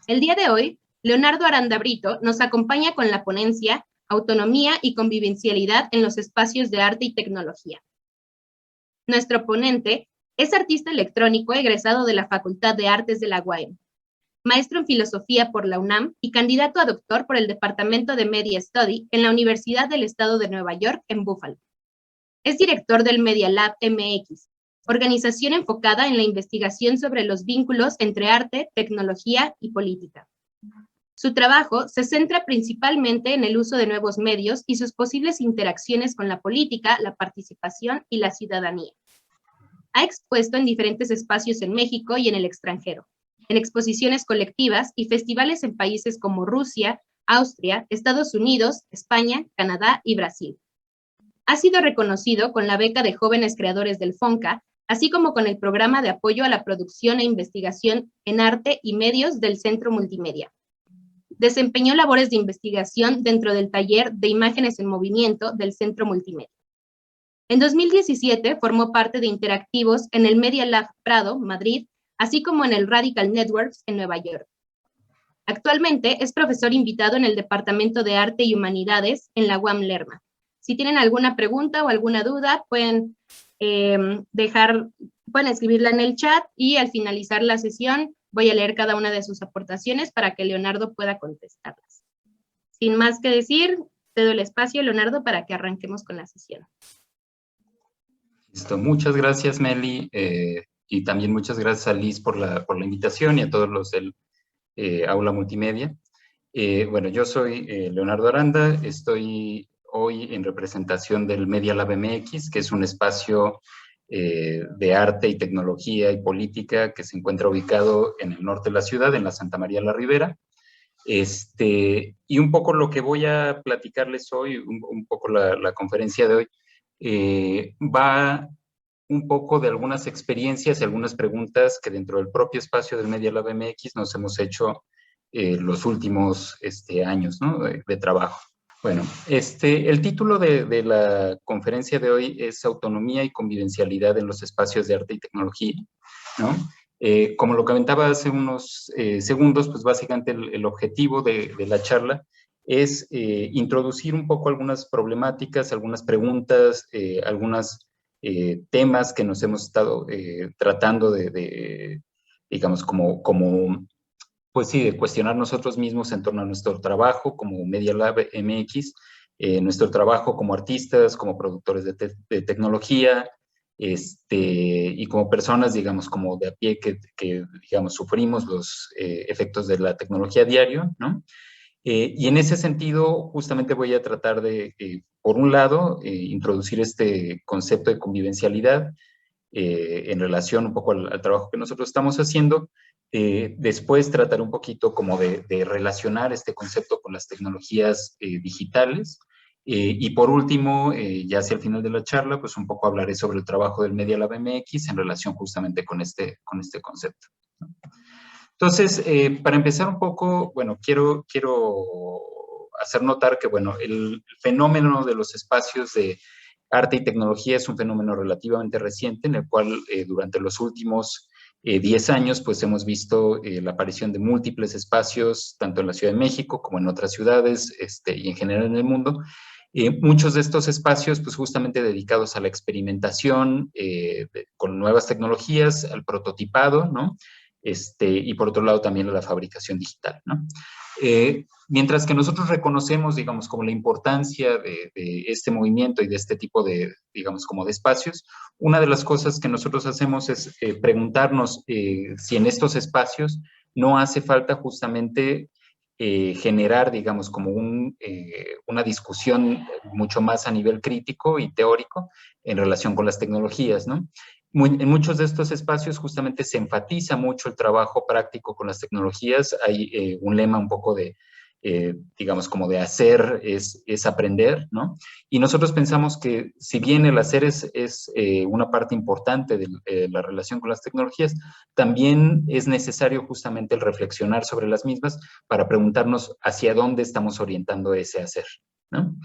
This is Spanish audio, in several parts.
El día de hoy, Leonardo Aranda Brito nos acompaña con la ponencia Autonomía y convivencialidad en los espacios de arte y tecnología. Nuestro ponente es artista electrónico egresado de la Facultad de Artes de la UAM, maestro en filosofía por la UNAM y candidato a doctor por el Departamento de Media Study en la Universidad del Estado de Nueva York en Buffalo. Es director del Media Lab MX, organización enfocada en la investigación sobre los vínculos entre arte, tecnología y política. Su trabajo se centra principalmente en el uso de nuevos medios y sus posibles interacciones con la política, la participación y la ciudadanía. Ha expuesto en diferentes espacios en México y en el extranjero, en exposiciones colectivas y festivales en países como Rusia, Austria, Estados Unidos, España, Canadá y Brasil. Ha sido reconocido con la beca de jóvenes creadores del FONCA, así como con el programa de apoyo a la producción e investigación en arte y medios del Centro Multimedia. Desempeñó labores de investigación dentro del taller de imágenes en movimiento del Centro Multimedia. En 2017 formó parte de Interactivos en el Media Lab Prado, Madrid, así como en el Radical Networks en Nueva York. Actualmente es profesor invitado en el Departamento de Arte y Humanidades en la UAM Lerma. Si tienen alguna pregunta o alguna duda, pueden escribirla en el chat y al finalizar la sesión voy a leer cada una de sus aportaciones para que Leonardo pueda contestarlas. Sin más que decir, cedo el espacio, Leonardo, para que arranquemos con la sesión. Listo, muchas gracias, Meli, y también muchas gracias a Liz por la invitación y a todos los del Aula Multimedia. Bueno, yo soy Leonardo Aranda, estoy hoy en representación del Media Lab MX, que es un espacio de arte y tecnología y política que se encuentra ubicado en el norte de la ciudad, en la Santa María la Ribera. Y un poco lo que voy a platicarles hoy, un poco la conferencia de hoy, va un poco de algunas experiencias y algunas preguntas que dentro del propio espacio del Media Lab MX nos hemos hecho los últimos años, ¿no? de trabajo. Bueno, el título de la conferencia de hoy es Autonomía y convivencialidad en los espacios de arte y tecnología, ¿no? Como lo comentaba hace unos segundos, pues básicamente el objetivo de la charla es introducir un poco algunas problemáticas, algunas preguntas, algunos temas que nos hemos estado tratando digamos, pues sí, de cuestionar nosotros mismos en torno a nuestro trabajo como Media Lab MX, nuestro trabajo como artistas, como productores de tecnología, y como personas, digamos, como de a pie que digamos, sufrimos los efectos de la tecnología a diario, ¿no? Y en ese sentido, justamente voy a tratar de, por un lado, introducir este concepto de convivencialidad en relación un poco al trabajo que nosotros estamos haciendo. Después tratar un poquito como de relacionar este concepto con las tecnologías digitales. Y por último, ya hacia el final de la charla, pues un poco hablaré sobre el trabajo del Media Lab MX en relación justamente con este concepto, ¿no? Entonces, para empezar un poco, bueno, quiero hacer notar que, bueno, el fenómeno de los espacios de arte y tecnología es un fenómeno relativamente reciente, en el cual durante los últimos 10 años, pues hemos visto la aparición de múltiples espacios, tanto en la Ciudad de México como en otras ciudades y en general en el mundo. Muchos de estos espacios, pues justamente dedicados a la experimentación con nuevas tecnologías, al prototipado, ¿no? Y por otro lado también a la fabricación digital, ¿no? Mientras que nosotros reconocemos, digamos, como la importancia de este movimiento y de este tipo de, digamos, como de espacios, una de las cosas que nosotros hacemos es preguntarnos si en estos espacios no hace falta justamente generar, digamos, como una discusión mucho más a nivel crítico y teórico en relación con las tecnologías, ¿no? En muchos de estos espacios justamente se enfatiza mucho el trabajo práctico con las tecnologías. Hay un lema un poco de, digamos, como de hacer es aprender, ¿no? Y nosotros pensamos que si bien el hacer es una parte importante de la relación con las tecnologías, también es necesario justamente el reflexionar sobre las mismas para preguntarnos hacia dónde estamos orientando ese hacer, ¿no?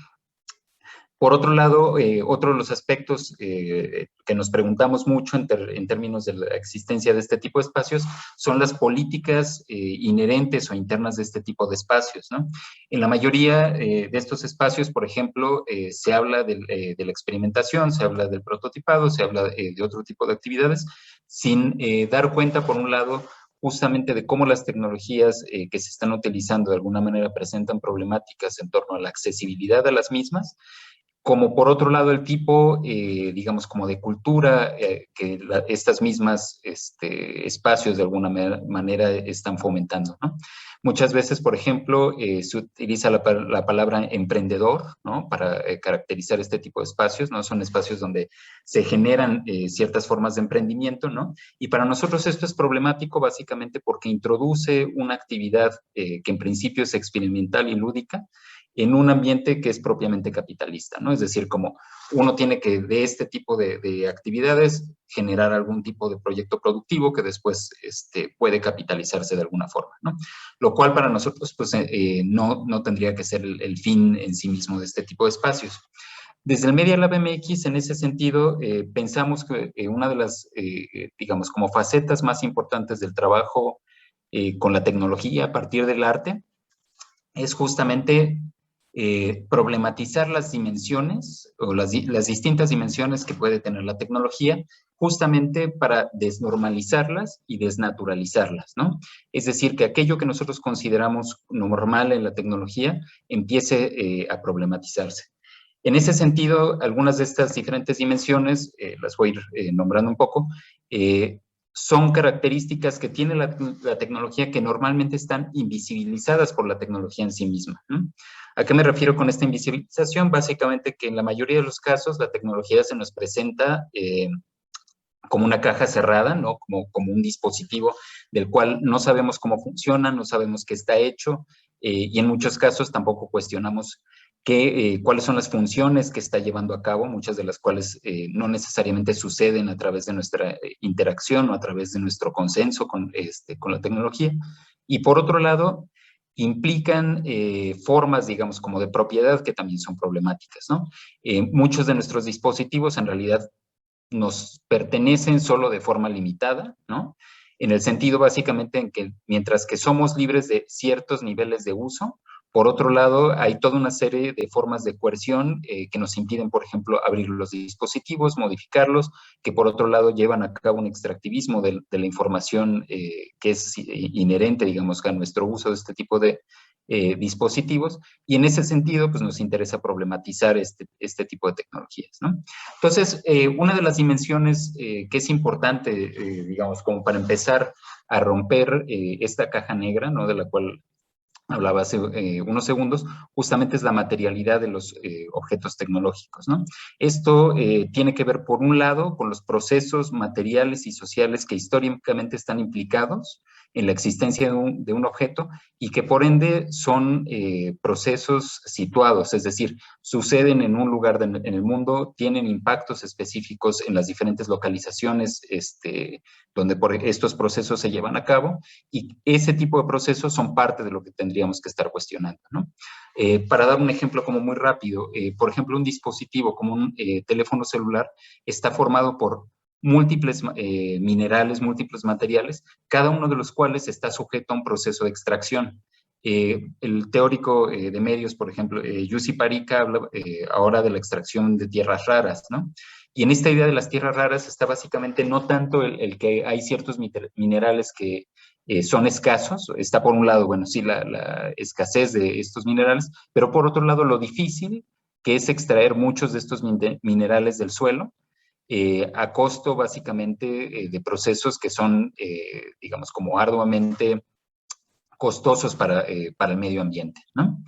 Por otro lado, otro de los aspectos que nos preguntamos mucho en términos de la existencia de este tipo de espacios son las políticas inherentes o internas de este tipo de espacios, ¿no? En la mayoría de estos espacios, por ejemplo, se habla de la experimentación, se habla del prototipado, se habla de otro tipo de actividades, sin dar cuenta, por un lado, justamente de cómo las tecnologías que se están utilizando de alguna manera presentan problemáticas en torno a la accesibilidad de las mismas, como por otro lado el tipo, digamos, como de cultura que estas mismas espacios de alguna manera están fomentando, ¿no? Muchas veces, por ejemplo, se utiliza la palabra emprendedor, ¿no? Para caracterizar este tipo de espacios, ¿no? Son espacios donde se generan ciertas formas de emprendimiento, ¿no? Y para nosotros esto es problemático básicamente porque introduce una actividad que en principio es experimental y lúdica, en un ambiente que es propiamente capitalista, ¿no? Es decir, como uno tiene que de este tipo de actividades generar algún tipo de proyecto productivo que después puede capitalizarse de alguna forma, ¿no? Lo cual para nosotros pues no tendría que ser el fin en sí mismo de este tipo de espacios. Desde el Media Lab MX, en ese sentido, pensamos que una de las, digamos, como facetas más importantes del trabajo con la tecnología a partir del arte es justamente problematizar las dimensiones o las distintas dimensiones que puede tener la tecnología, justamente para desnormalizarlas y desnaturalizarlas, ¿no? Es decir, que aquello que nosotros consideramos normal en la tecnología empiece a problematizarse. En ese sentido, algunas de estas diferentes dimensiones, las voy a ir nombrando un poco, son características que tiene la tecnología que normalmente están invisibilizadas por la tecnología en sí misma, ¿no? ¿A qué me refiero con esta invisibilización? Básicamente que en la mayoría de los casos la tecnología se nos presenta como una caja cerrada, ¿no? Como un dispositivo del cual no sabemos cómo funciona, no sabemos qué está hecho, y en muchos casos tampoco cuestionamos cuáles son las funciones que está llevando a cabo, muchas de las cuales no necesariamente suceden a través de nuestra interacción o a través de nuestro consenso con la tecnología. Y por otro lado, implican formas, digamos, como de propiedad que también son problemáticas, ¿no? Muchos de nuestros dispositivos en realidad nos pertenecen solo de forma limitada, ¿no? En el sentido básicamente en que mientras que somos libres de ciertos niveles de uso, por otro lado, hay toda una serie de formas de coerción que nos impiden, por ejemplo, abrir los dispositivos, modificarlos, que por otro lado llevan a cabo un extractivismo de la información que es inherente, digamos, a nuestro uso de este tipo de dispositivos, y en ese sentido, pues nos interesa problematizar este tipo de tecnologías, ¿no? Entonces, una de las dimensiones que es importante, digamos, como para empezar a romper esta caja negra, ¿no? De la cual hablaba hace unos segundos, justamente es la materialidad de los objetos tecnológicos, ¿no? Esto tiene que ver, por un lado, con los procesos materiales y sociales que históricamente están implicados en la existencia de un objeto y que por ende son procesos situados, es decir, suceden en un lugar en el mundo, tienen impactos específicos en las diferentes localizaciones donde estos procesos se llevan a cabo, y ese tipo de procesos son parte de lo que tendríamos que estar cuestionando, ¿no? Para dar un ejemplo como muy rápido, por ejemplo, un dispositivo como un teléfono celular está formado por múltiples minerales, múltiples materiales, cada uno de los cuales está sujeto a un proceso de extracción. El teórico de medios, por ejemplo, Jussi Parikka, habla ahora de la extracción de tierras raras, ¿no? Y en esta idea de las tierras raras está básicamente no tanto el que hay ciertos minerales que son escasos, está por un lado, bueno, sí, la escasez de estos minerales, pero por otro lado lo difícil que es extraer muchos de estos minerales del suelo, a costo básicamente de procesos que son, digamos, como arduamente costosos para el medio ambiente, ¿no?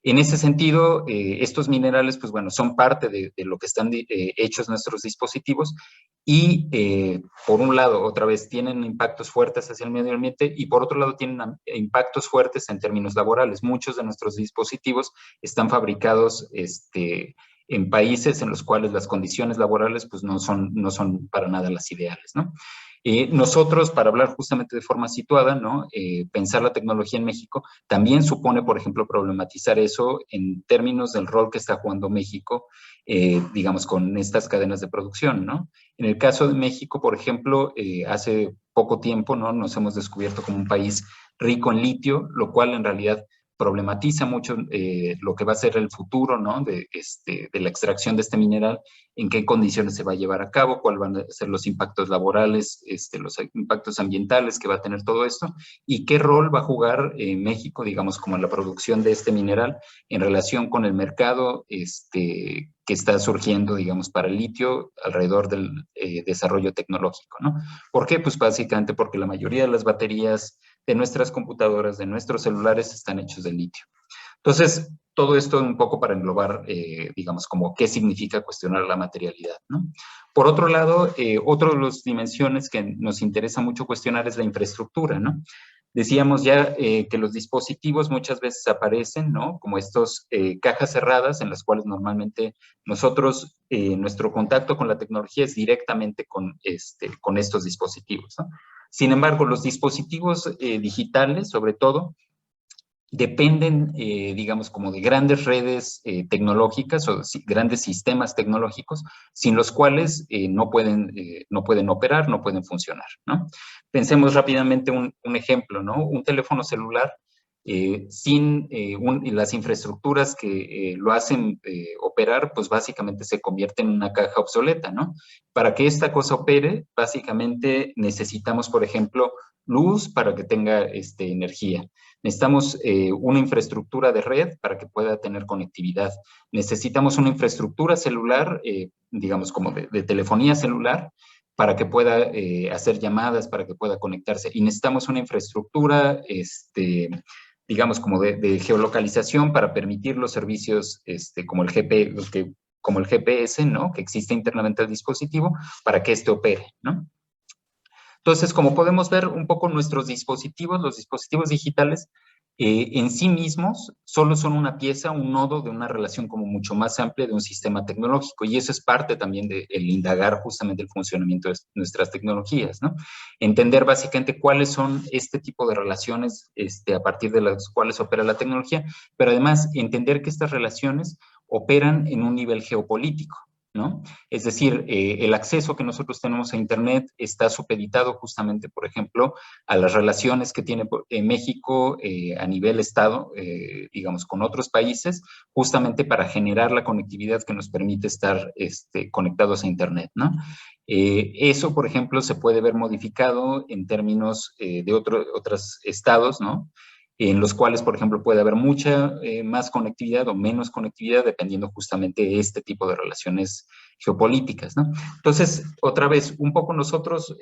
En ese sentido, estos minerales, pues bueno, son parte de lo que están hechos nuestros dispositivos y, por un lado, otra vez, tienen impactos fuertes hacia el medio ambiente y, por otro lado, tienen impactos fuertes en términos laborales. Muchos de nuestros dispositivos están fabricados en países en los cuales las condiciones laborales pues no son para nada las ideales, ¿no? Nosotros, para hablar justamente de forma situada, ¿no? Pensar la tecnología en México también supone, por ejemplo, problematizar eso en términos del rol que está jugando México, digamos, con estas cadenas de producción, ¿no? En el caso de México, por ejemplo, hace poco tiempo, ¿no? Nos hemos descubierto como un país rico en litio, lo cual en realidad problematiza mucho lo que va a ser el futuro, ¿no? De la extracción de este mineral, en qué condiciones se va a llevar a cabo, cuáles van a ser los impactos laborales, los impactos ambientales que va a tener todo esto, y qué rol va a jugar México, digamos, como en la producción de este mineral en relación con el mercado que está surgiendo, digamos, para el litio alrededor del desarrollo tecnológico, ¿no? ¿Por qué? Pues básicamente porque la mayoría de las baterías de nuestras computadoras, de nuestros celulares, están hechos de litio. Entonces, todo esto un poco para englobar, digamos, como qué significa cuestionar la materialidad, ¿no? Por otro lado, otra de las dimensiones que nos interesa mucho cuestionar es la infraestructura, ¿no? Decíamos ya que los dispositivos muchas veces aparecen, ¿no? Como estos cajas cerradas en las cuales normalmente nosotros, nuestro contacto con la tecnología es directamente con estos dispositivos, ¿no? Sin embargo, los dispositivos digitales, sobre todo, dependen, digamos, como de grandes redes tecnológicas o grandes sistemas tecnológicos, sin los cuales no pueden operar, no pueden funcionar, ¿no? Pensemos rápidamente un ejemplo, ¿no? Un teléfono celular sin las infraestructuras que lo hacen operar, pues básicamente se convierte en una caja obsoleta, ¿no? Para que esta cosa opere, básicamente necesitamos, por ejemplo, luz para que tenga energía. Necesitamos una infraestructura de red para que pueda tener conectividad. Necesitamos una infraestructura celular, digamos como de telefonía celular, para que pueda hacer llamadas, para que pueda conectarse. Y necesitamos una infraestructura, digamos, como de geolocalización para permitir los servicios como como el GPS, ¿no? Que existe internamente al dispositivo, para que opere, ¿no? Entonces, como podemos ver un poco nuestros dispositivos, los dispositivos digitales, en sí mismos solo son una pieza, un nodo de una relación como mucho más amplia de un sistema tecnológico, y eso es parte también del indagar justamente el funcionamiento de nuestras tecnologías, ¿no? Entender básicamente cuáles son este tipo de relaciones a partir de las cuales opera la tecnología, pero además entender que estas relaciones operan en un nivel geopolítico, ¿no? Es decir, el acceso que nosotros tenemos a Internet está supeditado justamente, por ejemplo, a las relaciones que tiene México a nivel Estado, digamos, con otros países, justamente para generar la conectividad que nos permite estar conectados a Internet, ¿no? Eso, por ejemplo, se puede ver modificado en términos de otros estados, ¿no? En los cuales, por ejemplo, puede haber mucha más conectividad o menos conectividad, dependiendo justamente de este tipo de relaciones geopolíticas, ¿no? Entonces, otra vez, un poco nosotros,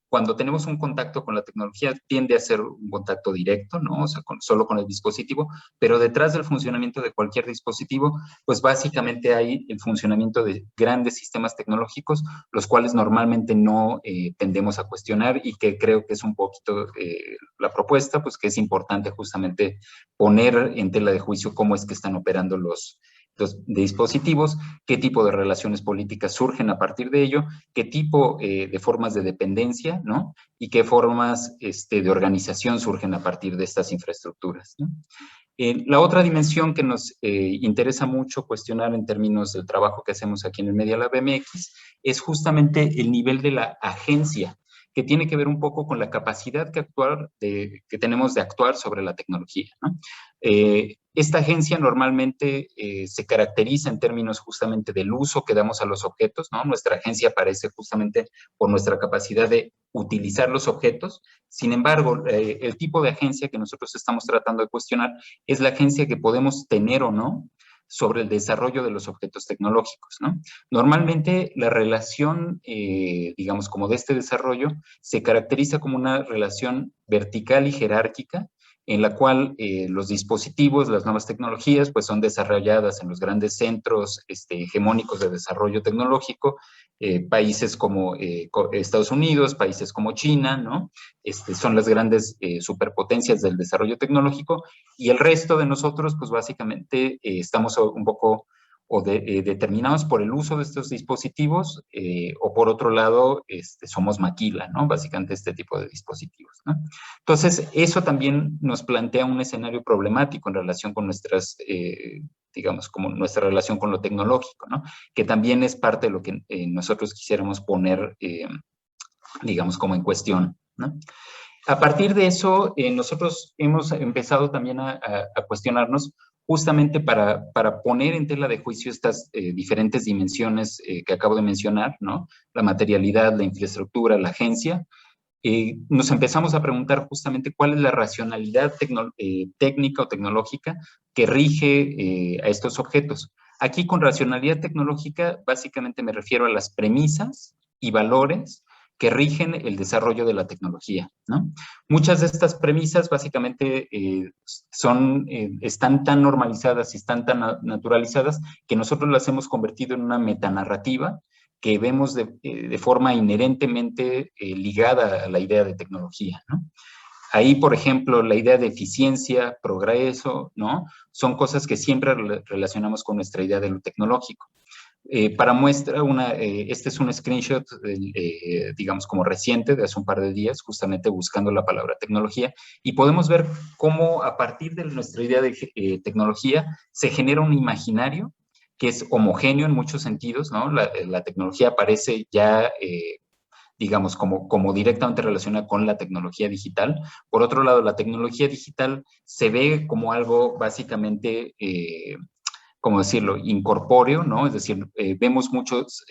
cuando tenemos un contacto con la tecnología, tiende a ser un contacto directo, ¿no? O sea, solo con el dispositivo, pero detrás del funcionamiento de cualquier dispositivo, pues básicamente hay el funcionamiento de grandes sistemas tecnológicos, los cuales normalmente no tendemos a cuestionar, y que creo que es un poquito la propuesta, pues que es importante justamente poner en tela de juicio cómo es que están operando los dispositivos, qué tipo de relaciones políticas surgen a partir de ello, qué tipo de formas de dependencia, ¿no? Y qué formas de organización surgen a partir de estas infraestructuras, ¿no? La otra dimensión que nos interesa mucho cuestionar en términos del trabajo que hacemos aquí en el Media Lab MX es justamente el nivel de la agencia, que tiene que ver un poco con la capacidad que tenemos de actuar sobre la tecnología, ¿no? Esta agencia normalmente se caracteriza en términos justamente del uso que damos a los objetos, ¿no? Nuestra agencia aparece justamente por nuestra capacidad de utilizar los objetos. Sin embargo, el tipo de agencia que nosotros estamos tratando de cuestionar es la agencia que podemos tener o no sobre el desarrollo de los objetos tecnológicos, ¿no? Normalmente la relación, digamos, como de este desarrollo, se caracteriza como una relación vertical y jerárquica, en la cual los dispositivos, las nuevas tecnologías, pues son desarrolladas en los grandes centros hegemónicos de desarrollo tecnológico, países como Estados Unidos, países como China, ¿no? Son las grandes superpotencias del desarrollo tecnológico, y el resto de nosotros, pues básicamente estamos un poco determinados por el uso de estos dispositivos, o por otro lado, somos maquila, ¿no? Básicamente este tipo de dispositivos, ¿no? Entonces, eso también nos plantea un escenario problemático en relación con nuestras, digamos, como nuestra relación con lo tecnológico, ¿no? Que también es parte de lo que nosotros quisiéramos poner, digamos, como en cuestión, ¿no? A partir de eso, nosotros hemos empezado también a cuestionarnos justamente para poner en tela de juicio estas diferentes dimensiones que acabo de mencionar, ¿no? La materialidad, la infraestructura, la agencia. Nos empezamos a preguntar justamente cuál es la racionalidad técnica o tecnológica que rige a estos objetos. Aquí con racionalidad tecnológica básicamente me refiero a las premisas y valores que rigen el desarrollo de la tecnología, ¿no? Muchas de estas premisas básicamente están tan normalizadas y están tan naturalizadas que nosotros las hemos convertido en una metanarrativa que vemos de forma inherentemente ligada a la idea de tecnología, ¿no? Ahí, por ejemplo, la idea de eficiencia, progreso, ¿no? Son cosas que siempre relacionamos con nuestra idea de lo tecnológico. Para muestra, este es un screenshot, digamos, como reciente, de hace un par de días, justamente buscando la palabra tecnología, y podemos ver cómo a partir de nuestra idea de tecnología se genera un imaginario que es homogéneo en muchos sentidos, ¿no? La tecnología aparece ya, digamos, como directamente relacionada con la tecnología digital. Por otro lado, la tecnología digital se ve como algo básicamente, ¿cómo decirlo?, incorpóreo, ¿no? Es decir, vemos muchos,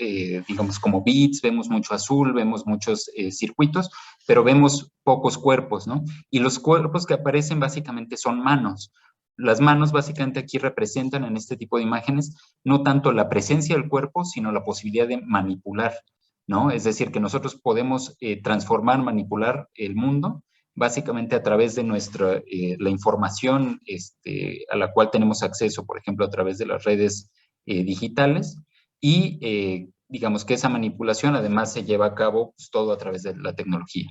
digamos, como bits, vemos mucho azul, vemos muchos circuitos, pero vemos pocos cuerpos, ¿no? Y los cuerpos que aparecen básicamente son manos. Las manos básicamente aquí representan en este tipo de imágenes no tanto la presencia del cuerpo, sino la posibilidad de manipular, ¿no? Es decir, que nosotros podemos transformar, manipular el mundo básicamente a través de la información a la cual tenemos acceso, por ejemplo, a través de las redes digitales, y digamos que esa manipulación además se lleva a cabo pues, todo a través de la tecnología.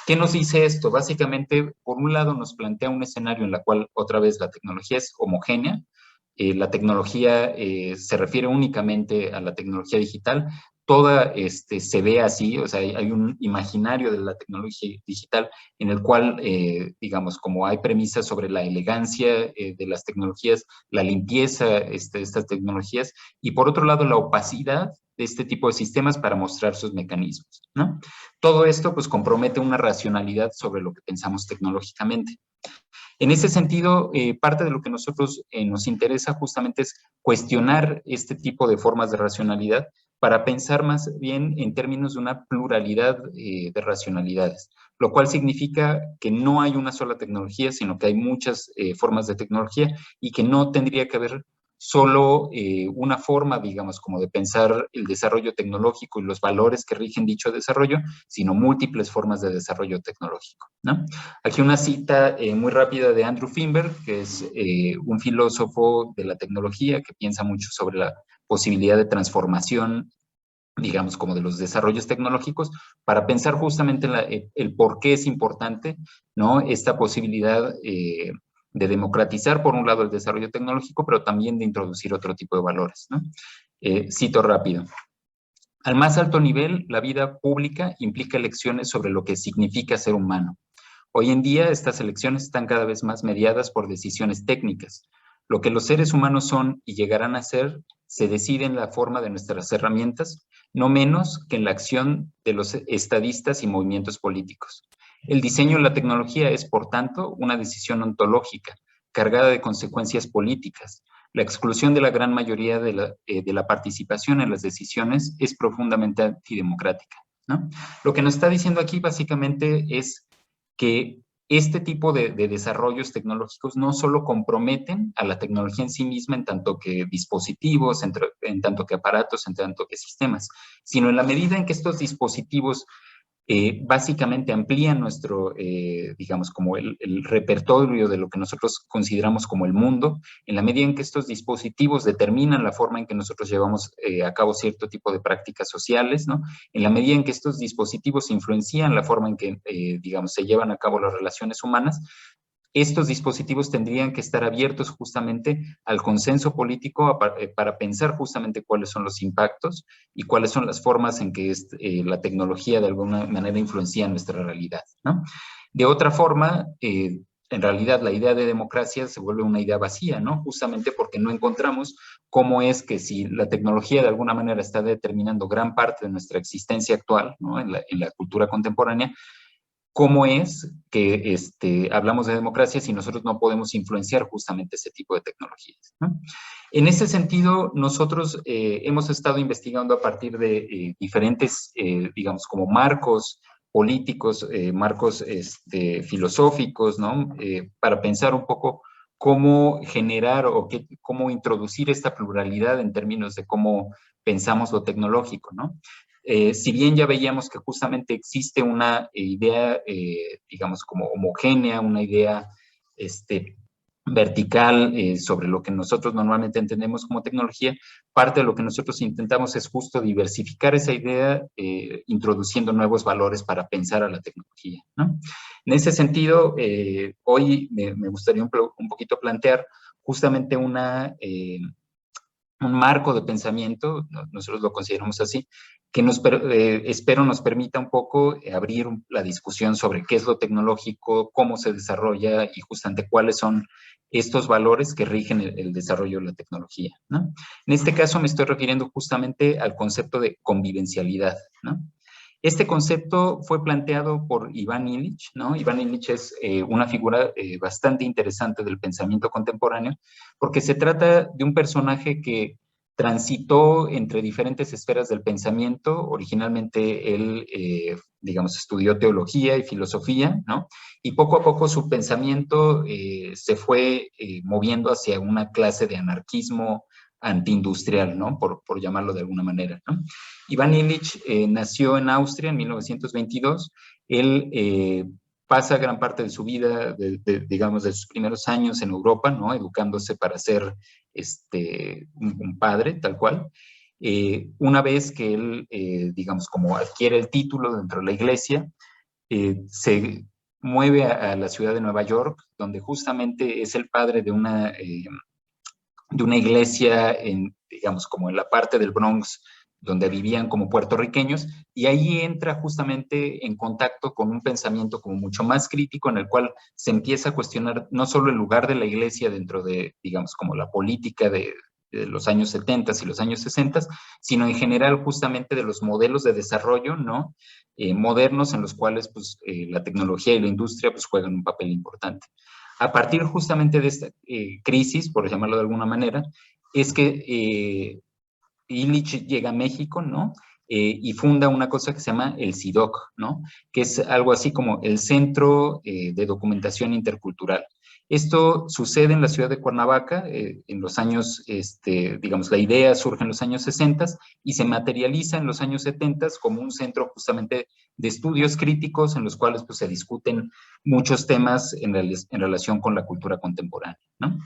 ¿Qué nos dice esto? Básicamente, por un lado, nos plantea un escenario en el cual otra vez la tecnología es homogénea. La tecnología se refiere únicamente a la tecnología digital. Toda se ve así, o sea, hay un imaginario de la tecnología digital en el cual, digamos, como hay premisas sobre la elegancia de las tecnologías, la limpieza de estas tecnologías, y por otro lado, la opacidad de este tipo de sistemas para mostrar sus mecanismos, ¿no? Todo esto, pues, compromete una racionalidad sobre lo que pensamos tecnológicamente. En ese sentido, parte de lo que nosotros nos interesa justamente es cuestionar este tipo de formas de racionalidad para pensar más bien en términos de una pluralidad de racionalidades, lo cual significa que no hay una sola tecnología, sino que hay muchas formas de tecnología y que no tendría que haber solo una forma, digamos, como de pensar el desarrollo tecnológico y los valores que rigen dicho desarrollo, sino múltiples formas de desarrollo tecnológico, ¿no? Aquí una cita muy rápida de Andrew Finberg, que es un filósofo de la tecnología que piensa mucho sobre la posibilidad de transformación, digamos, como de los desarrollos tecnológicos, para pensar justamente en el por qué es importante, ¿no? Esta posibilidad de democratizar, por un lado, el desarrollo tecnológico, pero también de introducir otro tipo de valores, ¿no? Cito rápido. Al más alto nivel, la vida pública implica elecciones sobre lo que significa ser humano. Hoy en día, estas elecciones están cada vez más mediadas por decisiones técnicas. Lo que los seres humanos son y llegarán a ser se decide en la forma de nuestras herramientas, no menos que en la acción de los estadistas y movimientos políticos. El diseño de la tecnología es, por tanto, una decisión ontológica, cargada de consecuencias políticas. La exclusión de la gran mayoría de la participación en las decisiones es profundamente antidemocrática, ¿no? Lo que nos está diciendo aquí básicamente es que este tipo de desarrollos tecnológicos no solo comprometen a la tecnología en sí misma en tanto que dispositivos, en tanto que aparatos, en tanto que sistemas, sino en la medida en que estos dispositivos básicamente amplían nuestro, digamos, como el repertorio de lo que nosotros consideramos como el mundo, en la medida en que estos dispositivos determinan la forma en que nosotros llevamos a cabo cierto tipo de prácticas sociales, ¿no? En la medida en que estos dispositivos influencian la forma en que, digamos, se llevan a cabo las relaciones humanas, estos dispositivos tendrían que estar abiertos justamente al consenso político para pensar justamente cuáles son los impactos y cuáles son las formas en que la tecnología de alguna manera influencia nuestra realidad, ¿no? De otra forma, en realidad la idea de democracia se vuelve una idea vacía, ¿no? Justamente porque no encontramos cómo es que si la tecnología de alguna manera está determinando gran parte de nuestra existencia actual, ¿no? En la cultura contemporánea, cómo es que hablamos de democracia si nosotros no podemos influenciar justamente ese tipo de tecnologías, ¿no? En ese sentido, nosotros hemos estado investigando a partir de diferentes, digamos, como marcos políticos, marcos filosóficos, ¿no? Para pensar un poco cómo generar o cómo introducir esta pluralidad en términos de cómo pensamos lo tecnológico, ¿no? Si bien ya veíamos que justamente existe una idea, digamos, como homogénea, una idea vertical sobre lo que nosotros normalmente entendemos como tecnología, parte de lo que nosotros intentamos es justo diversificar esa idea, introduciendo nuevos valores para pensar a la tecnología, ¿no? En ese sentido, hoy me gustaría un poquito plantear justamente un marco de pensamiento, nosotros lo consideramos así, que espero nos permita un poco abrir la discusión sobre qué es lo tecnológico, cómo se desarrolla y justamente cuáles son estos valores que rigen el desarrollo de la tecnología, ¿no? En este caso me estoy refiriendo justamente al concepto de convivencialidad, ¿no? Este concepto fue planteado por Ivan Illich, ¿no? Ivan Illich es una figura bastante interesante del pensamiento contemporáneo, porque se trata de un personaje que transitó entre diferentes esferas del pensamiento. Originalmente él, digamos, estudió teología y filosofía, ¿no? Y poco a poco su pensamiento se fue moviendo hacia una clase de anarquismo antiindustrial, ¿no? Por llamarlo de alguna manera, ¿no? Ivan Illich nació en Austria en 1922. Él pasa gran parte de su vida, digamos, de sus primeros años en Europa, ¿no? Educándose para ser un padre, tal cual. Una vez que él, digamos, como adquiere el título dentro de la iglesia, se mueve a la ciudad de Nueva York, donde justamente es el padre de una iglesia, digamos, como en la parte del Bronx, donde vivían como puertorriqueños, y ahí entra justamente en contacto con un pensamiento como mucho más crítico, en el cual se empieza a cuestionar no solo el lugar de la iglesia dentro de, digamos, como la política de los años 70 y los años 60, sino en general justamente de los modelos de desarrollo, ¿no? Modernos en los cuales pues, la tecnología y la industria pues, juegan un papel importante. A partir justamente de esta crisis, por llamarlo de alguna manera, es que Illich llega a México, ¿no? Y funda una cosa que se llama el CIDOC, ¿no? Que es algo así como el Centro de Documentación Intercultural. Esto sucede en la ciudad de Cuernavaca en los años, digamos, la idea surge en los años 60 y se materializa en los años 70 como un centro justamente de estudios críticos en los cuales pues, se discuten muchos temas en relación con la cultura contemporánea, ¿no?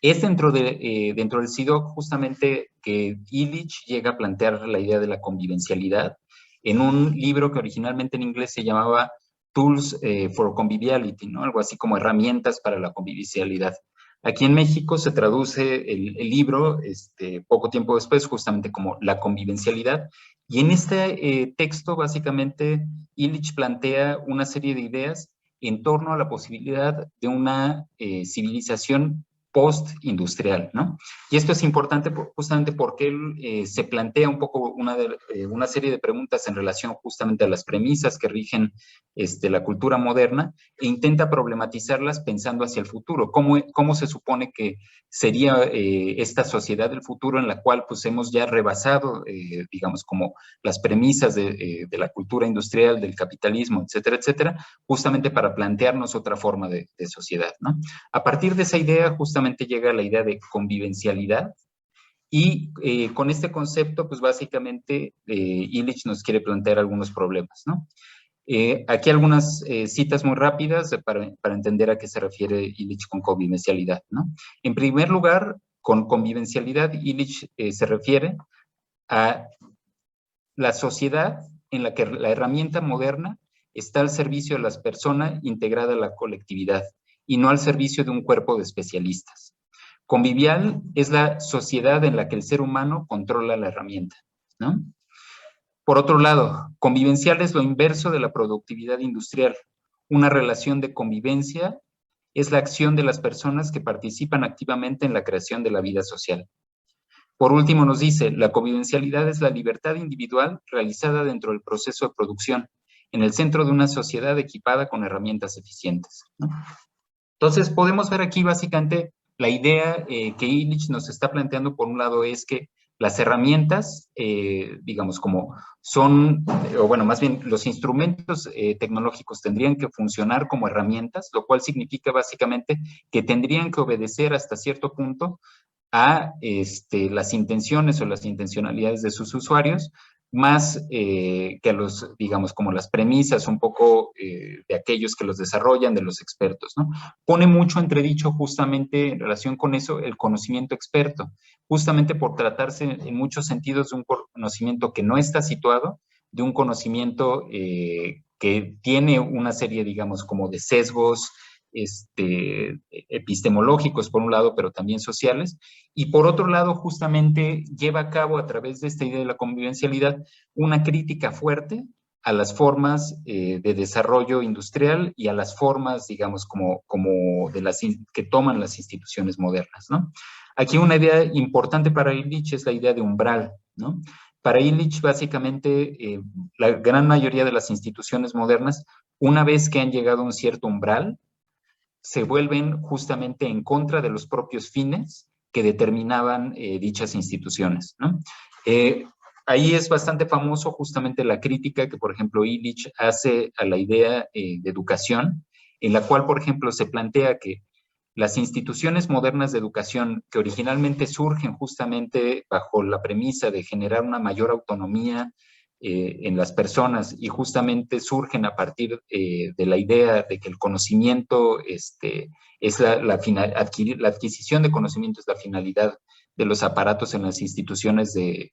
Es dentro del CIDOC justamente que Illich llega a plantear la idea de la convivencialidad en un libro que originalmente en inglés se llamaba Tools for Conviviality, ¿no? Algo así como herramientas para la convivencialidad. Aquí en México se traduce el libro poco tiempo después justamente como la convivencialidad, y en este texto básicamente Illich plantea una serie de ideas en torno a la posibilidad de una civilización post-industrial, ¿no? Y esto es importante justamente porque él se plantea un poco una serie de preguntas en relación justamente a las premisas que rigen la cultura moderna e intenta problematizarlas pensando hacia el futuro. ¿Cómo se supone que sería esta sociedad del futuro en la cual pues hemos ya rebasado, digamos, como las premisas de la cultura industrial, del capitalismo, etcétera, etcétera, justamente para plantearnos otra forma de sociedad, ¿no? A partir de esa idea, justamente llega la idea de convivencialidad, y con este concepto, pues básicamente, Illich nos quiere plantear algunos problemas, ¿no? Aquí algunas citas muy rápidas para entender a qué se refiere Illich con convivencialidad, ¿no? En primer lugar, con convivencialidad, Illich se refiere a la sociedad en la que la herramienta moderna está al servicio de las personas integrada a la colectividad y no al servicio de un cuerpo de especialistas. Convivial es la sociedad en la que el ser humano controla la herramienta, ¿no? Por otro lado, convivencial es lo inverso de la productividad industrial. Una relación de convivencia es la acción de las personas que participan activamente en la creación de la vida social. Por último, nos dice, la convivencialidad es la libertad individual realizada dentro del proceso de producción, en el centro de una sociedad equipada con herramientas eficientes, ¿no? Entonces, podemos ver aquí básicamente la idea que Illich nos está planteando, por un lado, es que las herramientas, digamos, como son, o bueno, más bien los instrumentos tecnológicos tendrían que funcionar como herramientas, lo cual significa básicamente que tendrían que obedecer hasta cierto punto a las intenciones o las intencionalidades de sus usuarios, más que a los, digamos, como las premisas un poco de aquellos que los desarrollan, de los expertos, ¿no? Pone mucho entredicho justamente en relación con eso el conocimiento experto, justamente por tratarse en muchos sentidos de un conocimiento que no está situado, de un conocimiento que tiene una serie, digamos, como de sesgos, epistemológicos por un lado, pero también sociales, y por otro lado justamente lleva a cabo a través de esta idea de la convivencialidad una crítica fuerte a las formas de desarrollo industrial y a las formas, digamos, como de las que toman las instituciones modernas, ¿no? Aquí una idea importante para Illich es la idea de umbral, ¿no? Para Illich, básicamente, la gran mayoría de las instituciones modernas, una vez que han llegado a un cierto umbral, se vuelven justamente en contra de los propios fines que determinaban dichas instituciones, ¿no? Ahí es bastante famoso justamente la crítica que, por ejemplo, Illich hace a la idea de educación, en la cual, por ejemplo, se plantea que las instituciones modernas de educación que originalmente surgen justamente bajo la premisa de generar una mayor autonomía en las personas y justamente surgen a partir de la idea de que el conocimiento es la adquisición de conocimiento es la finalidad de los aparatos en las instituciones de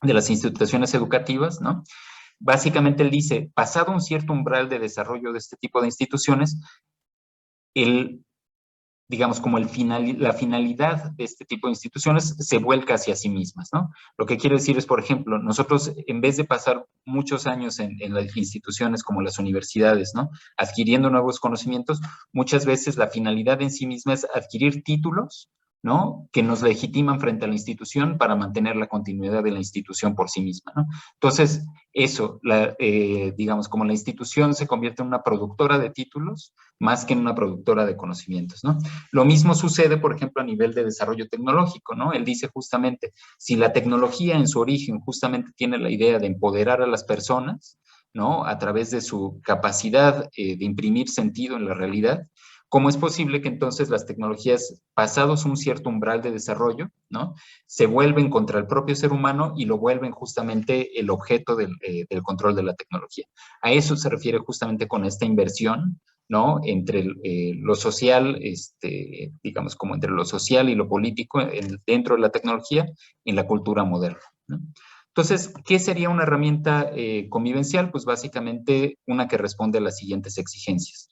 las instituciones educativas, ¿no? Básicamente él dice, pasado un cierto umbral de desarrollo de este tipo de instituciones, digamos, como la finalidad de este tipo de instituciones se vuelca hacia sí mismas, ¿no? Lo que quiero decir es, por ejemplo, nosotros, en vez de pasar muchos años en las instituciones como las universidades, ¿no? Adquiriendo nuevos conocimientos, muchas veces la finalidad en sí misma es adquirir títulos, ¿no? Que nos legitiman frente a la institución para mantener la continuidad de la institución por sí misma, ¿no? Entonces, eso, digamos, como la institución se convierte en una productora de títulos más que en una productora de conocimientos, ¿no? Lo mismo sucede, por ejemplo, a nivel de desarrollo tecnológico, ¿no? Él dice justamente, si la tecnología en su origen justamente tiene la idea de empoderar a las personas, ¿no? A través de su capacidad de imprimir sentido en la realidad, ¿cómo es posible que entonces las tecnologías, pasados un cierto umbral de desarrollo, ¿no? Se vuelven contra el propio ser humano y lo vuelven justamente el objeto del control de la tecnología? A eso se refiere justamente con esta inversión, ¿no? Entre lo social, digamos, como entre lo social y lo político dentro de la tecnología en la cultura moderna, ¿no? Entonces, ¿qué sería una herramienta convivencial? Pues básicamente una que responde a las siguientes exigencias.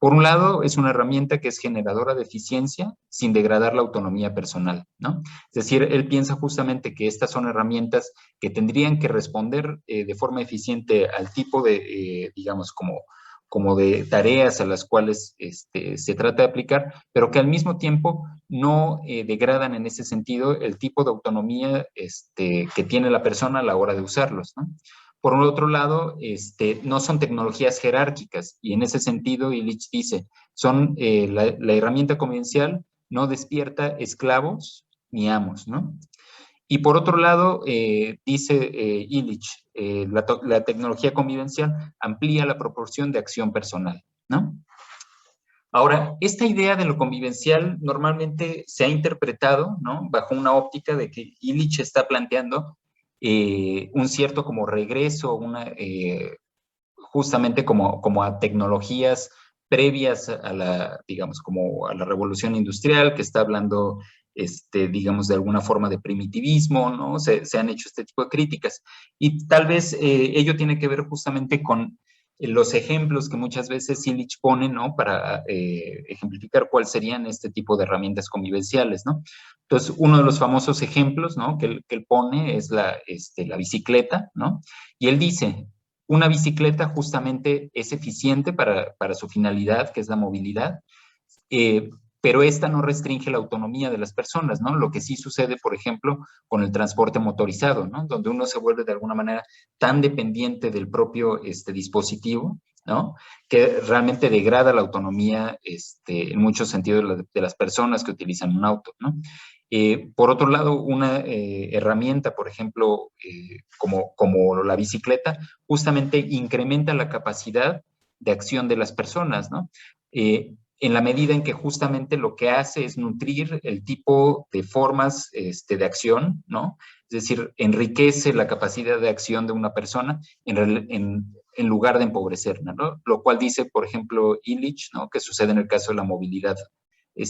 Por un lado, es una herramienta que es generadora de eficiencia sin degradar la autonomía personal, ¿no? Es decir, él piensa justamente que estas son herramientas que tendrían que responder de forma eficiente al tipo de, digamos, como de tareas a las cuales se trata de aplicar, pero que al mismo tiempo no degradan en ese sentido el tipo de autonomía que tiene la persona a la hora de usarlos, ¿no? Por otro lado, no son tecnologías jerárquicas y en ese sentido, Illich dice, son la herramienta convencional no despierta esclavos ni amos, ¿no? Y por otro lado, dice Illich, la tecnología convivencial amplía la proporción de acción personal, ¿no? Ahora, esta idea de lo convivencial normalmente se ha interpretado, ¿no? Bajo una óptica de que Illich está planteando un cierto como regreso, justamente como a tecnologías previas a la, digamos, como a la revolución industrial, que está hablando, digamos, de alguna forma de primitivismo, ¿no? Se han hecho este tipo de críticas. Y tal vez ello tiene que ver justamente con los ejemplos que muchas veces Illich pone, ¿no? Para ejemplificar cuáles serían este tipo de herramientas convivenciales, ¿no? Entonces, uno de los famosos ejemplos, ¿no? Que él pone es la bicicleta, ¿no? Y él dice, una bicicleta justamente es eficiente para su finalidad, que es la movilidad, pero esta no restringe la autonomía de las personas, ¿no? Lo que sí sucede, por ejemplo, con el transporte motorizado, ¿no? Donde uno se vuelve de alguna manera tan dependiente del propio dispositivo, ¿no? Que realmente degrada la autonomía en muchos sentidos de las personas que utilizan un auto, ¿no? Por otro lado, una herramienta, por ejemplo, como la bicicleta, justamente incrementa la capacidad de acción de las personas, ¿no? En la medida en que justamente lo que hace es nutrir el tipo de formas de acción, ¿no? Es decir, enriquece la capacidad de acción de una persona en lugar de empobrecerla, ¿no? Lo cual dice, por ejemplo, Illich, ¿no? Que sucede en el caso de la movilidad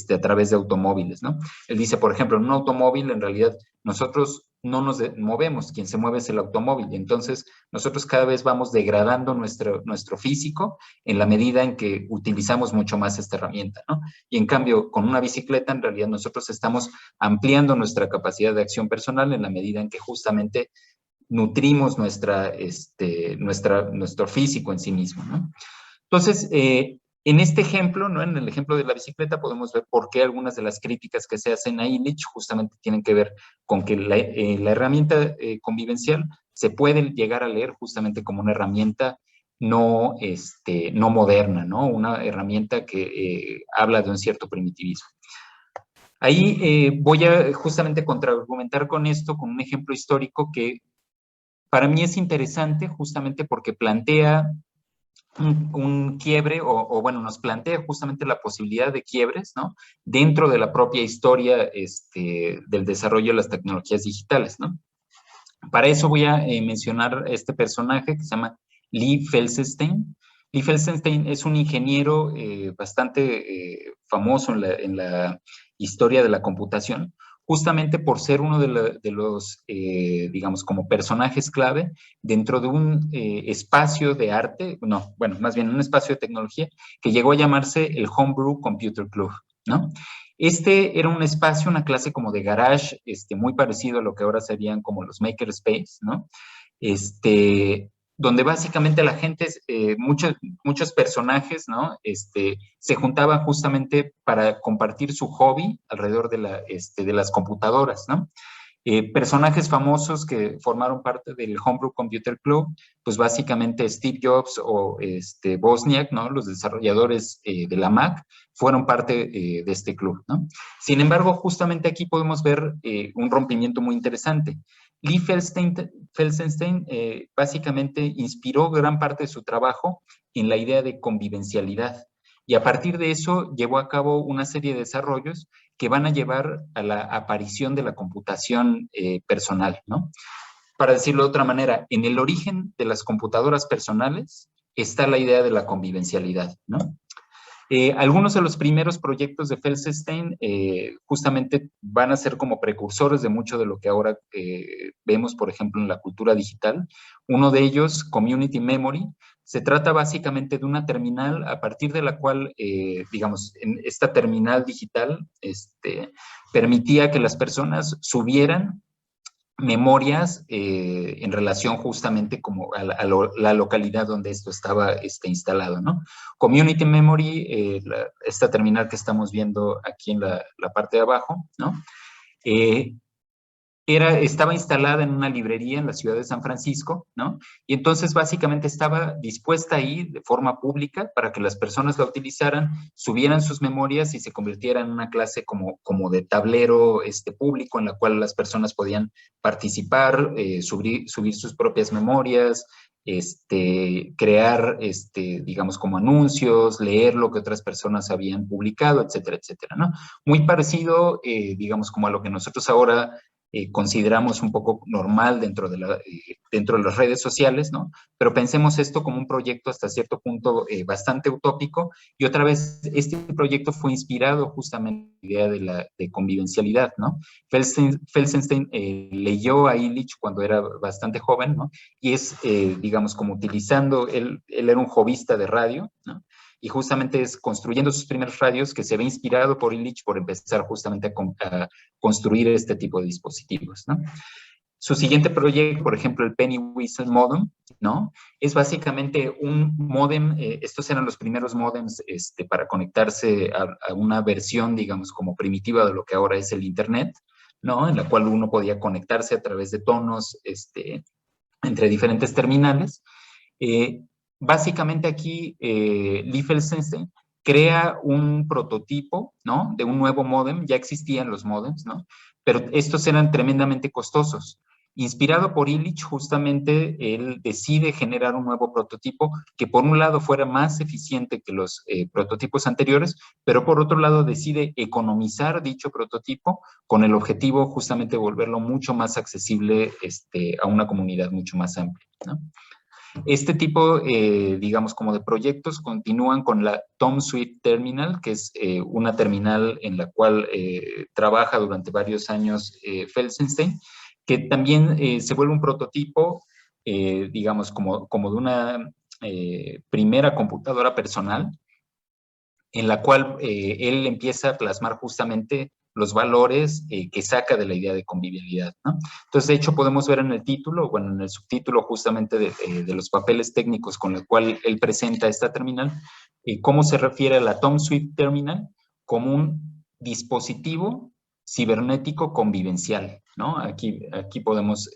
a través de automóviles, ¿no? Él dice, por ejemplo, en un automóvil, en realidad, nosotros no nos movemos, quien se mueve es el automóvil, y entonces nosotros cada vez vamos degradando nuestro físico en la medida en que utilizamos mucho más esta herramienta, ¿no? Y en cambio, con una bicicleta, en realidad nosotros estamos ampliando nuestra capacidad de acción personal en la medida en que justamente nutrimos nuestro físico en sí mismo, ¿no? Entonces, en este ejemplo, ¿no? En el ejemplo de la bicicleta, podemos ver por qué algunas de las críticas que se hacen a Illich justamente tienen que ver con que la herramienta convivencial se puede llegar a leer justamente como una herramienta no moderna, ¿no? Una herramienta que habla de un cierto primitivismo. Ahí voy a justamente contraargumentar con esto, con un ejemplo histórico que para mí es interesante justamente porque plantea un quiebre, bueno, nos plantea justamente la posibilidad de quiebres, ¿no? Dentro de la propia historia del desarrollo de las tecnologías digitales, ¿no? Para eso voy a mencionar este personaje que se llama Lee Felsenstein. Lee Felsenstein es un ingeniero bastante famoso en la historia de la computación, justamente por ser uno de los, digamos, como personajes clave dentro de un espacio de arte, no, bueno, más bien un espacio de tecnología que llegó a llamarse el Homebrew Computer Club, ¿no? Este era un espacio, una clase como de garage, muy parecido a lo que ahora serían como los makerspace, ¿no? Donde básicamente la gente, muchos personajes, ¿no? Se juntaban justamente para compartir su hobby alrededor de las computadoras, ¿no? Personajes famosos que formaron parte del Homebrew Computer Club, pues básicamente Steve Jobs o Wozniak, ¿no? Los desarrolladores de la Mac, fueron parte de este club, ¿no? Sin embargo, justamente aquí podemos ver un rompimiento muy interesante. Lee Felsenstein básicamente inspiró gran parte de su trabajo en la idea de convivencialidad. Y a partir de eso llevó a cabo una serie de desarrollos que van a llevar a la aparición de la computación personal, ¿no? Para decirlo de otra manera, en el origen de las computadoras personales está la idea de la convivencialidad, ¿no? Algunos de los primeros proyectos de Felsenstein justamente van a ser como precursores de mucho de lo que ahora vemos, por ejemplo, en la cultura digital. Uno de ellos, Community Memory, se trata básicamente de una terminal a partir de la cual, digamos, en esta terminal digital permitía que las personas subieran memorias en relación justamente como a la localidad donde esto estaba instalado, ¿no? Community Memory, esta terminal que estamos viendo aquí en la parte de abajo, ¿no? Estaba instalada en una librería en la ciudad de San Francisco, ¿no? Y entonces básicamente estaba dispuesta ahí de forma pública para que las personas la utilizaran, subieran sus memorias y se convirtiera en una clase como de tablero público en la cual las personas podían participar, subir sus propias memorias, crear, digamos, como anuncios, leer lo que otras personas habían publicado, etcétera, etcétera, ¿no? Muy parecido, digamos, como a lo que nosotros ahora consideramos un poco normal dentro de las redes sociales, ¿no? Pero pensemos esto como un proyecto hasta cierto punto bastante utópico, y otra vez este proyecto fue inspirado justamente en la idea de convivencialidad, ¿no? Felsenstein leyó a Illich cuando era bastante joven, ¿no? Y es, digamos, como utilizando, él era un jovista de radio, ¿no? Y justamente es construyendo sus primeros radios que se ve inspirado por Illich por empezar justamente a construir este tipo de dispositivos, ¿no? Su siguiente proyecto, por ejemplo, el Penny Whistle Modem, ¿no? Es básicamente un modem, estos eran los primeros modems para conectarse a una versión, digamos, como primitiva de lo que ahora es el Internet, ¿no? En la cual uno podía conectarse a través de tonos entre diferentes terminales. Básicamente aquí, Liefelsenstein crea un prototipo, ¿no? De un nuevo módem, ya existían los módems, ¿no? Pero estos eran tremendamente costosos. Inspirado por Illich, justamente él decide generar un nuevo prototipo que por un lado fuera más eficiente que los prototipos anteriores, pero por otro lado decide economizar dicho prototipo con el objetivo justamente de volverlo mucho más accesible a una comunidad mucho más amplia, ¿no? Este tipo, digamos, como de proyectos continúan con la Tom Swift Terminal, que es una terminal en la cual trabaja durante varios años Felsenstein, que también se vuelve un prototipo, digamos, como de una primera computadora personal, en la cual él empieza a plasmar justamente los valores que saca de la idea de convivialidad, ¿no? Entonces, de hecho, podemos ver en el título, bueno, en el subtítulo justamente de los papeles técnicos con los cuales él presenta esta terminal, cómo se refiere a la Tom Swift Terminal como un dispositivo cibernético convivencial, ¿no? Aquí podemos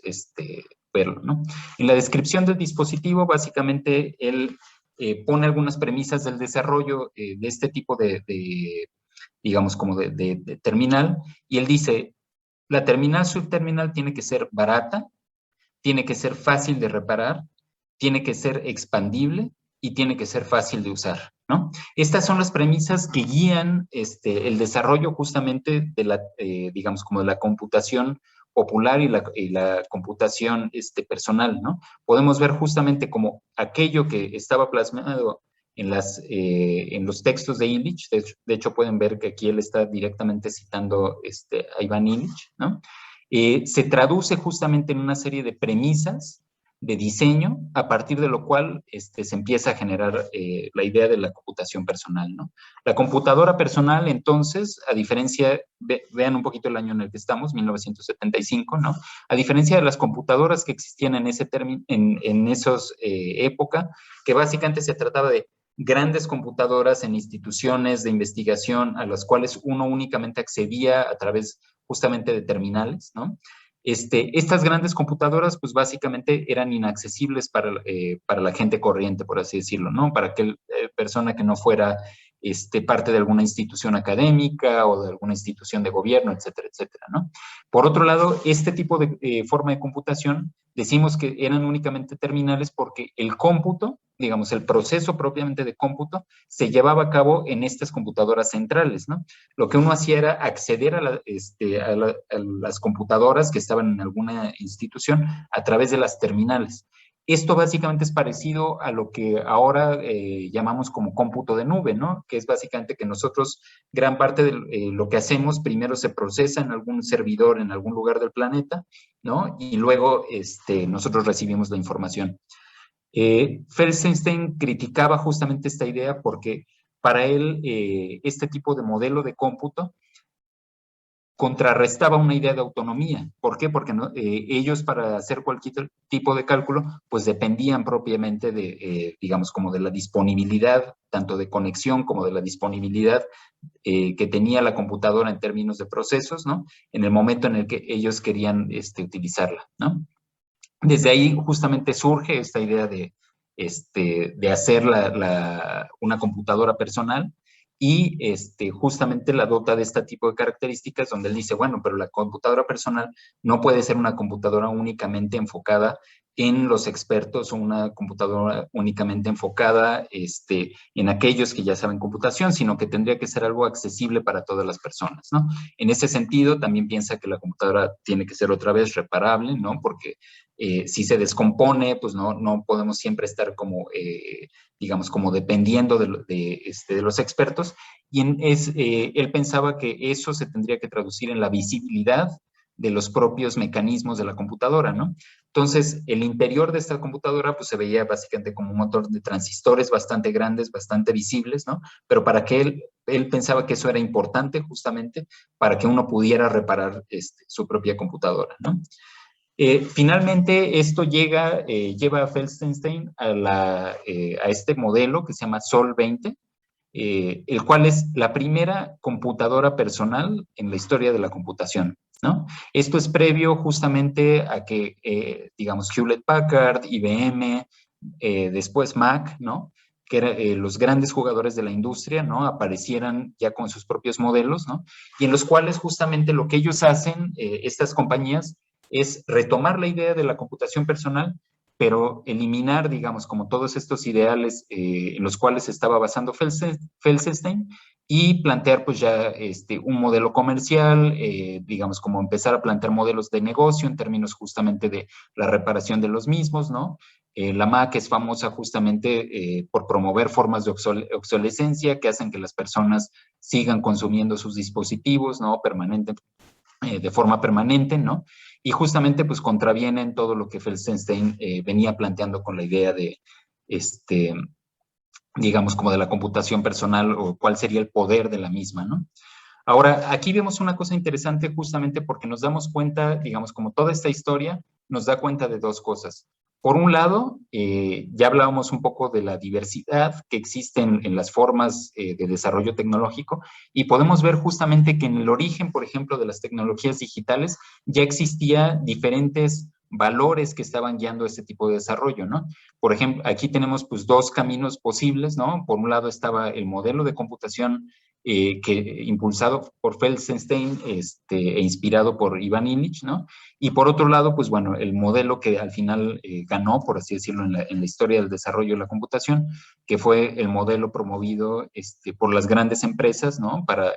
verlo, ¿no? En la descripción del dispositivo, básicamente, él pone algunas premisas del desarrollo de este tipo digamos, como de terminal, y él dice, la terminal subterminal tiene que ser barata, tiene que ser fácil de reparar, tiene que ser expandible y tiene que ser fácil de usar, ¿no? Estas son las premisas que guían el desarrollo justamente de la, digamos, como de la computación popular y la computación personal, ¿no? Podemos ver justamente como aquello que estaba plasmado en los textos de Illich, de hecho pueden ver que aquí él está directamente citando a Ivan Illich, ¿no? Se traduce justamente en una serie de premisas de diseño, a partir de lo cual se empieza a generar la idea de la computación personal, ¿no? La computadora personal, entonces, a diferencia, vean un poquito el año en el que estamos, 1975, ¿no? A diferencia de las computadoras que existían en ese término, en esos época, que básicamente se trataba de grandes computadoras en instituciones de investigación a las cuales uno únicamente accedía a través justamente de terminales, ¿no? Estas grandes computadoras, pues básicamente eran inaccesibles para la gente corriente, por así decirlo, ¿no? Para aquella persona que no fuera parte de alguna institución académica o de alguna institución de gobierno, etcétera, etcétera, ¿no? Por otro lado, este tipo de forma de computación, decimos que eran únicamente terminales porque el cómputo, digamos, el proceso propiamente de cómputo, se llevaba a cabo en estas computadoras centrales, ¿no? Lo que uno hacía era acceder a las computadoras que estaban en alguna institución a través de las terminales. Esto básicamente es parecido a lo que ahora llamamos como cómputo de nube, ¿no? Que es básicamente que nosotros, gran parte de lo que hacemos, primero se procesa en algún servidor en algún lugar del planeta, ¿no? Y luego nosotros recibimos la información. Felsenstein criticaba justamente esta idea porque para él este tipo de modelo de cómputo contrarrestaba una idea de autonomía. ¿Por qué? Porque no, ellos para hacer cualquier tipo de cálculo, pues dependían propiamente de, digamos, como de la disponibilidad, tanto de conexión como de la disponibilidad que tenía la computadora en términos de procesos, ¿no? En el momento en el que ellos querían utilizarla, ¿no? Desde ahí justamente surge esta idea de hacer una computadora personal y justamente la dota de este tipo de características donde él dice, bueno, pero la computadora personal no puede ser una computadora únicamente enfocada en los expertos o una computadora únicamente enfocada en aquellos que ya saben computación, sino que tendría que ser algo accesible para todas las personas, ¿no? En ese sentido, también piensa que la computadora tiene que ser otra vez reparable, ¿no? Porque si se descompone, pues no podemos siempre estar como, digamos, como dependiendo de los expertos. Y él pensaba que eso se tendría que traducir en la visibilidad de los propios mecanismos de la computadora, ¿no? Entonces, el interior de esta computadora pues se veía básicamente como un montón de transistores bastante grandes, bastante visibles, ¿no? Pero para que él pensaba que eso era importante justamente para que uno pudiera reparar su propia computadora, ¿no? Finalmente, esto lleva a Felsenstein a este modelo que se llama Sol 20, el cual es la primera computadora personal en la historia de la computación, ¿no? Esto es previo justamente a que, digamos, Hewlett Packard, IBM, después Mac, ¿no? Que eran los grandes jugadores de la industria, ¿no? Aparecieran ya con sus propios modelos, ¿no? Y en los cuales justamente lo que ellos hacen, estas compañías, es retomar la idea de la computación personal, pero eliminar, digamos, como todos estos ideales en los cuales estaba basando Felsenstein y plantear pues ya un modelo comercial, digamos, como empezar a plantear modelos de negocio en términos justamente de la reparación de los mismos, ¿no? La Mac es famosa justamente por promover formas de obsolescencia que hacen que las personas sigan consumiendo sus dispositivos, ¿no? De forma permanente, ¿no? Y justamente pues contravienen todo lo que Felsenstein venía planteando con la idea de, digamos, como de la computación personal o cuál sería el poder de la misma, ¿no? Ahora, aquí vemos una cosa interesante justamente porque nos damos cuenta, digamos, como toda esta historia nos da cuenta de dos cosas. Por un lado, ya hablábamos un poco de la diversidad que existe en las formas de desarrollo tecnológico y podemos ver justamente que en el origen, por ejemplo, de las tecnologías digitales ya existía diferentes valores que estaban guiando este tipo de desarrollo, ¿no? Por ejemplo, aquí tenemos pues dos caminos posibles, ¿no? Por un lado estaba el modelo de computación impulsado por Felsenstein e inspirado por Ivan Illich, ¿no? Y por otro lado, pues bueno, el modelo que al final ganó, por así decirlo, en la historia del desarrollo de la computación, que fue el modelo promovido por las grandes empresas, ¿no? Para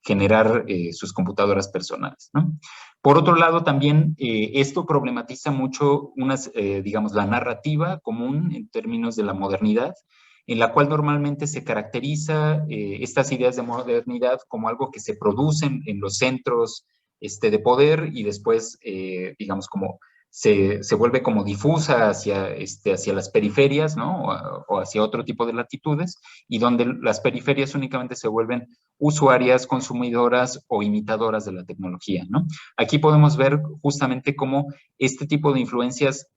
generar sus computadoras personales, ¿no? Por otro lado, también esto problematiza mucho digamos, la narrativa común en términos de la modernidad, en la cual normalmente se caracteriza estas ideas de modernidad como algo que se produce en los centros de poder y después, digamos, como se vuelve como difusa hacia las periferias, ¿no? O hacia otro tipo de latitudes, y donde las periferias únicamente se vuelven usuarias, consumidoras o imitadoras de la tecnología, ¿no? Aquí podemos ver justamente cómo este tipo de influencias,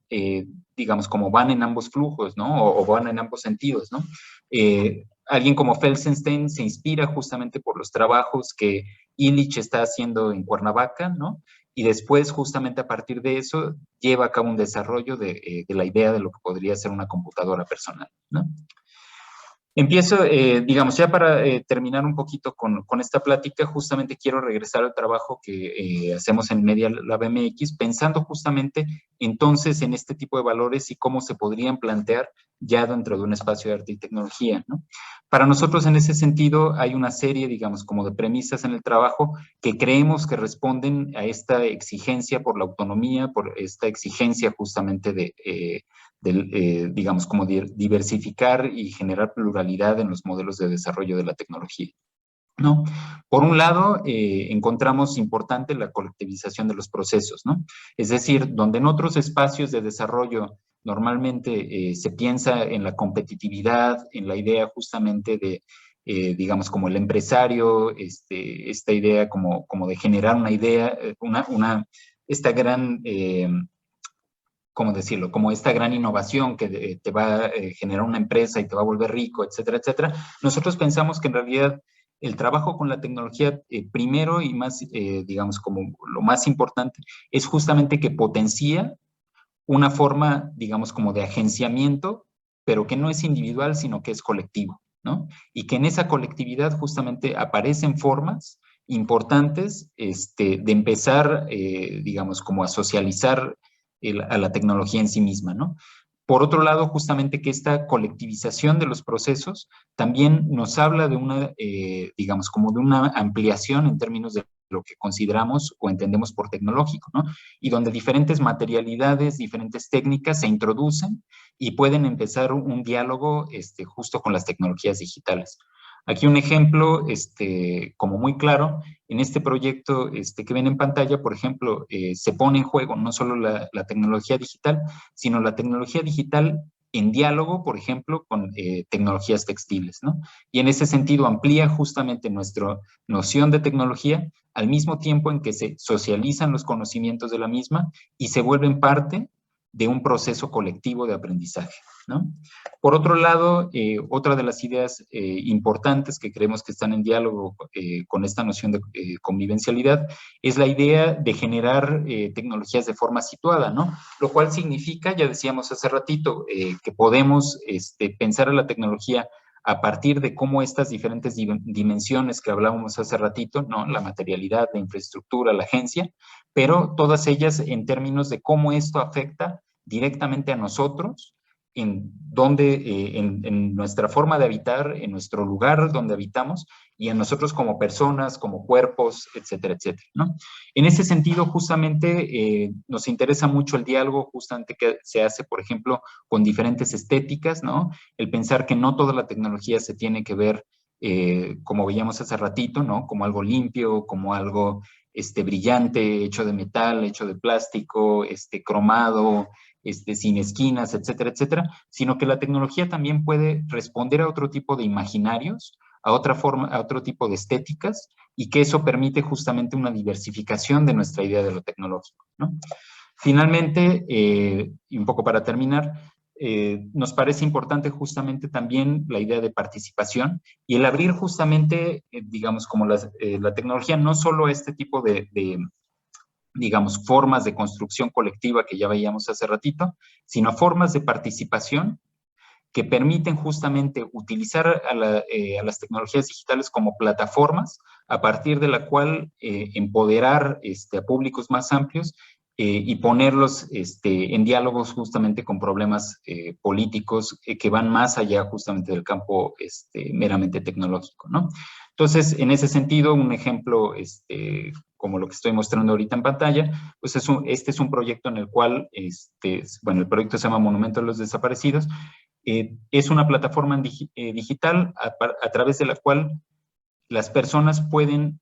digamos, como van en ambos flujos, ¿no? O van en ambos sentidos, ¿no? Alguien como Felsenstein se inspira justamente por los trabajos que Illich está haciendo en Cuernavaca, ¿no? Y después, justamente a partir de eso, lleva a cabo un desarrollo de la idea de lo que podría ser una computadora personal, ¿no? Empiezo, digamos, ya para terminar un poquito con esta plática, justamente quiero regresar al trabajo que hacemos en Media Lab MX, pensando justamente entonces en este tipo de valores y cómo se podrían plantear ya dentro de un espacio de arte y tecnología, ¿no? Para nosotros en ese sentido hay una serie, digamos, como de premisas en el trabajo que creemos que responden a esta exigencia por la autonomía, por esta exigencia justamente digamos, como diversificar y generar pluralidad en los modelos de desarrollo de la tecnología, ¿no? Por un lado, encontramos importante la colectivización de los procesos, ¿no? Es decir, donde en otros espacios de desarrollo normalmente se piensa en la competitividad, en la idea justamente de, digamos, como el empresario, esta idea como de generar una idea, esta gran... ¿cómo decirlo? Como esta gran innovación que te va a generar una empresa y te va a volver rico, etcétera, etcétera. Nosotros pensamos que en realidad el trabajo con la tecnología, primero y más, digamos, como lo más importante, es justamente que potencia una forma, digamos, como de agenciamiento, pero que no es individual, sino que es colectivo, ¿no? Y que en esa colectividad justamente aparecen formas importantes de empezar, digamos, como a socializar a la tecnología en sí misma, ¿no? Por otro lado, justamente que esta colectivización de los procesos también nos habla de una, digamos, como de una ampliación en términos de lo que consideramos o entendemos por tecnológico, ¿no? Y donde diferentes materialidades, diferentes técnicas se introducen y pueden empezar un diálogo justo con las tecnologías digitales. Aquí un ejemplo como muy claro, en este proyecto que ven en pantalla, por ejemplo, se pone en juego no solo la tecnología digital, sino la tecnología digital en diálogo, por ejemplo, con tecnologías textiles, ¿no? Y en ese sentido amplía justamente nuestra noción de tecnología al mismo tiempo en que se socializan los conocimientos de la misma y se vuelven parte de un proceso colectivo de aprendizaje, ¿no? Por otro lado, otra de las ideas importantes que creemos que están en diálogo con esta noción de convivencialidad es la idea de generar tecnologías de forma situada, ¿no? Lo cual significa, ya decíamos hace ratito, que podemos pensar a la tecnología a partir de cómo estas diferentes dimensiones que hablábamos hace ratito, ¿no? La materialidad, la infraestructura, la agencia, pero todas ellas en términos de cómo esto afecta directamente a nosotros, en nuestra forma de habitar, en nuestro lugar donde habitamos y en nosotros como personas, como cuerpos, etcétera, etcétera, ¿no? En ese sentido, justamente, nos interesa mucho el diálogo justamente que se hace, por ejemplo, con diferentes estéticas, ¿no? El pensar que no toda la tecnología se tiene que ver, como veíamos hace ratito, ¿no? Como algo limpio, como algo brillante, hecho de metal, hecho de plástico, cromado, sin esquinas, etcétera, etcétera, sino que la tecnología también puede responder a otro tipo de imaginarios, a otra forma, a otro tipo de estéticas, y que eso permite justamente una diversificación de nuestra idea de lo tecnológico, ¿no? Finalmente, y un poco para terminar, nos parece importante justamente también la idea de participación y el abrir justamente, digamos, como la tecnología, no solo este tipo de digamos, formas de construcción colectiva que ya veíamos hace ratito, sino formas de participación que permiten justamente utilizar a las tecnologías digitales como plataformas a partir de la cual empoderar a públicos más amplios y ponerlos en diálogos justamente con problemas políticos que van más allá justamente del campo meramente tecnológico, ¿no? Entonces, en ese sentido, un ejemplo como lo que estoy mostrando ahorita en pantalla, pues este es un proyecto en el cual, bueno, el proyecto se llama Monumento a los Desaparecidos, es una plataforma digital a través de la cual las personas pueden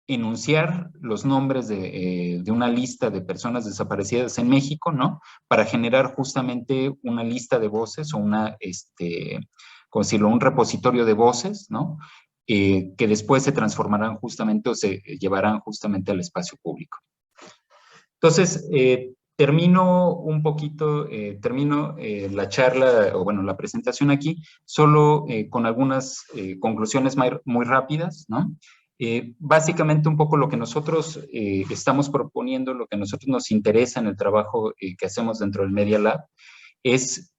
enunciar los nombres de una lista de personas desaparecidas en México, ¿no? Para generar justamente una lista de voces o como decirlo, un repositorio de voces, ¿no? Que después se transformarán justamente o se llevarán justamente al espacio público. Entonces, termino un poquito, la charla, o bueno, la presentación aquí, solo con algunas conclusiones muy rápidas, ¿no? Básicamente un poco lo que nosotros estamos proponiendo, lo que a nosotros nos interesa en el trabajo que hacemos dentro del Media Lab, es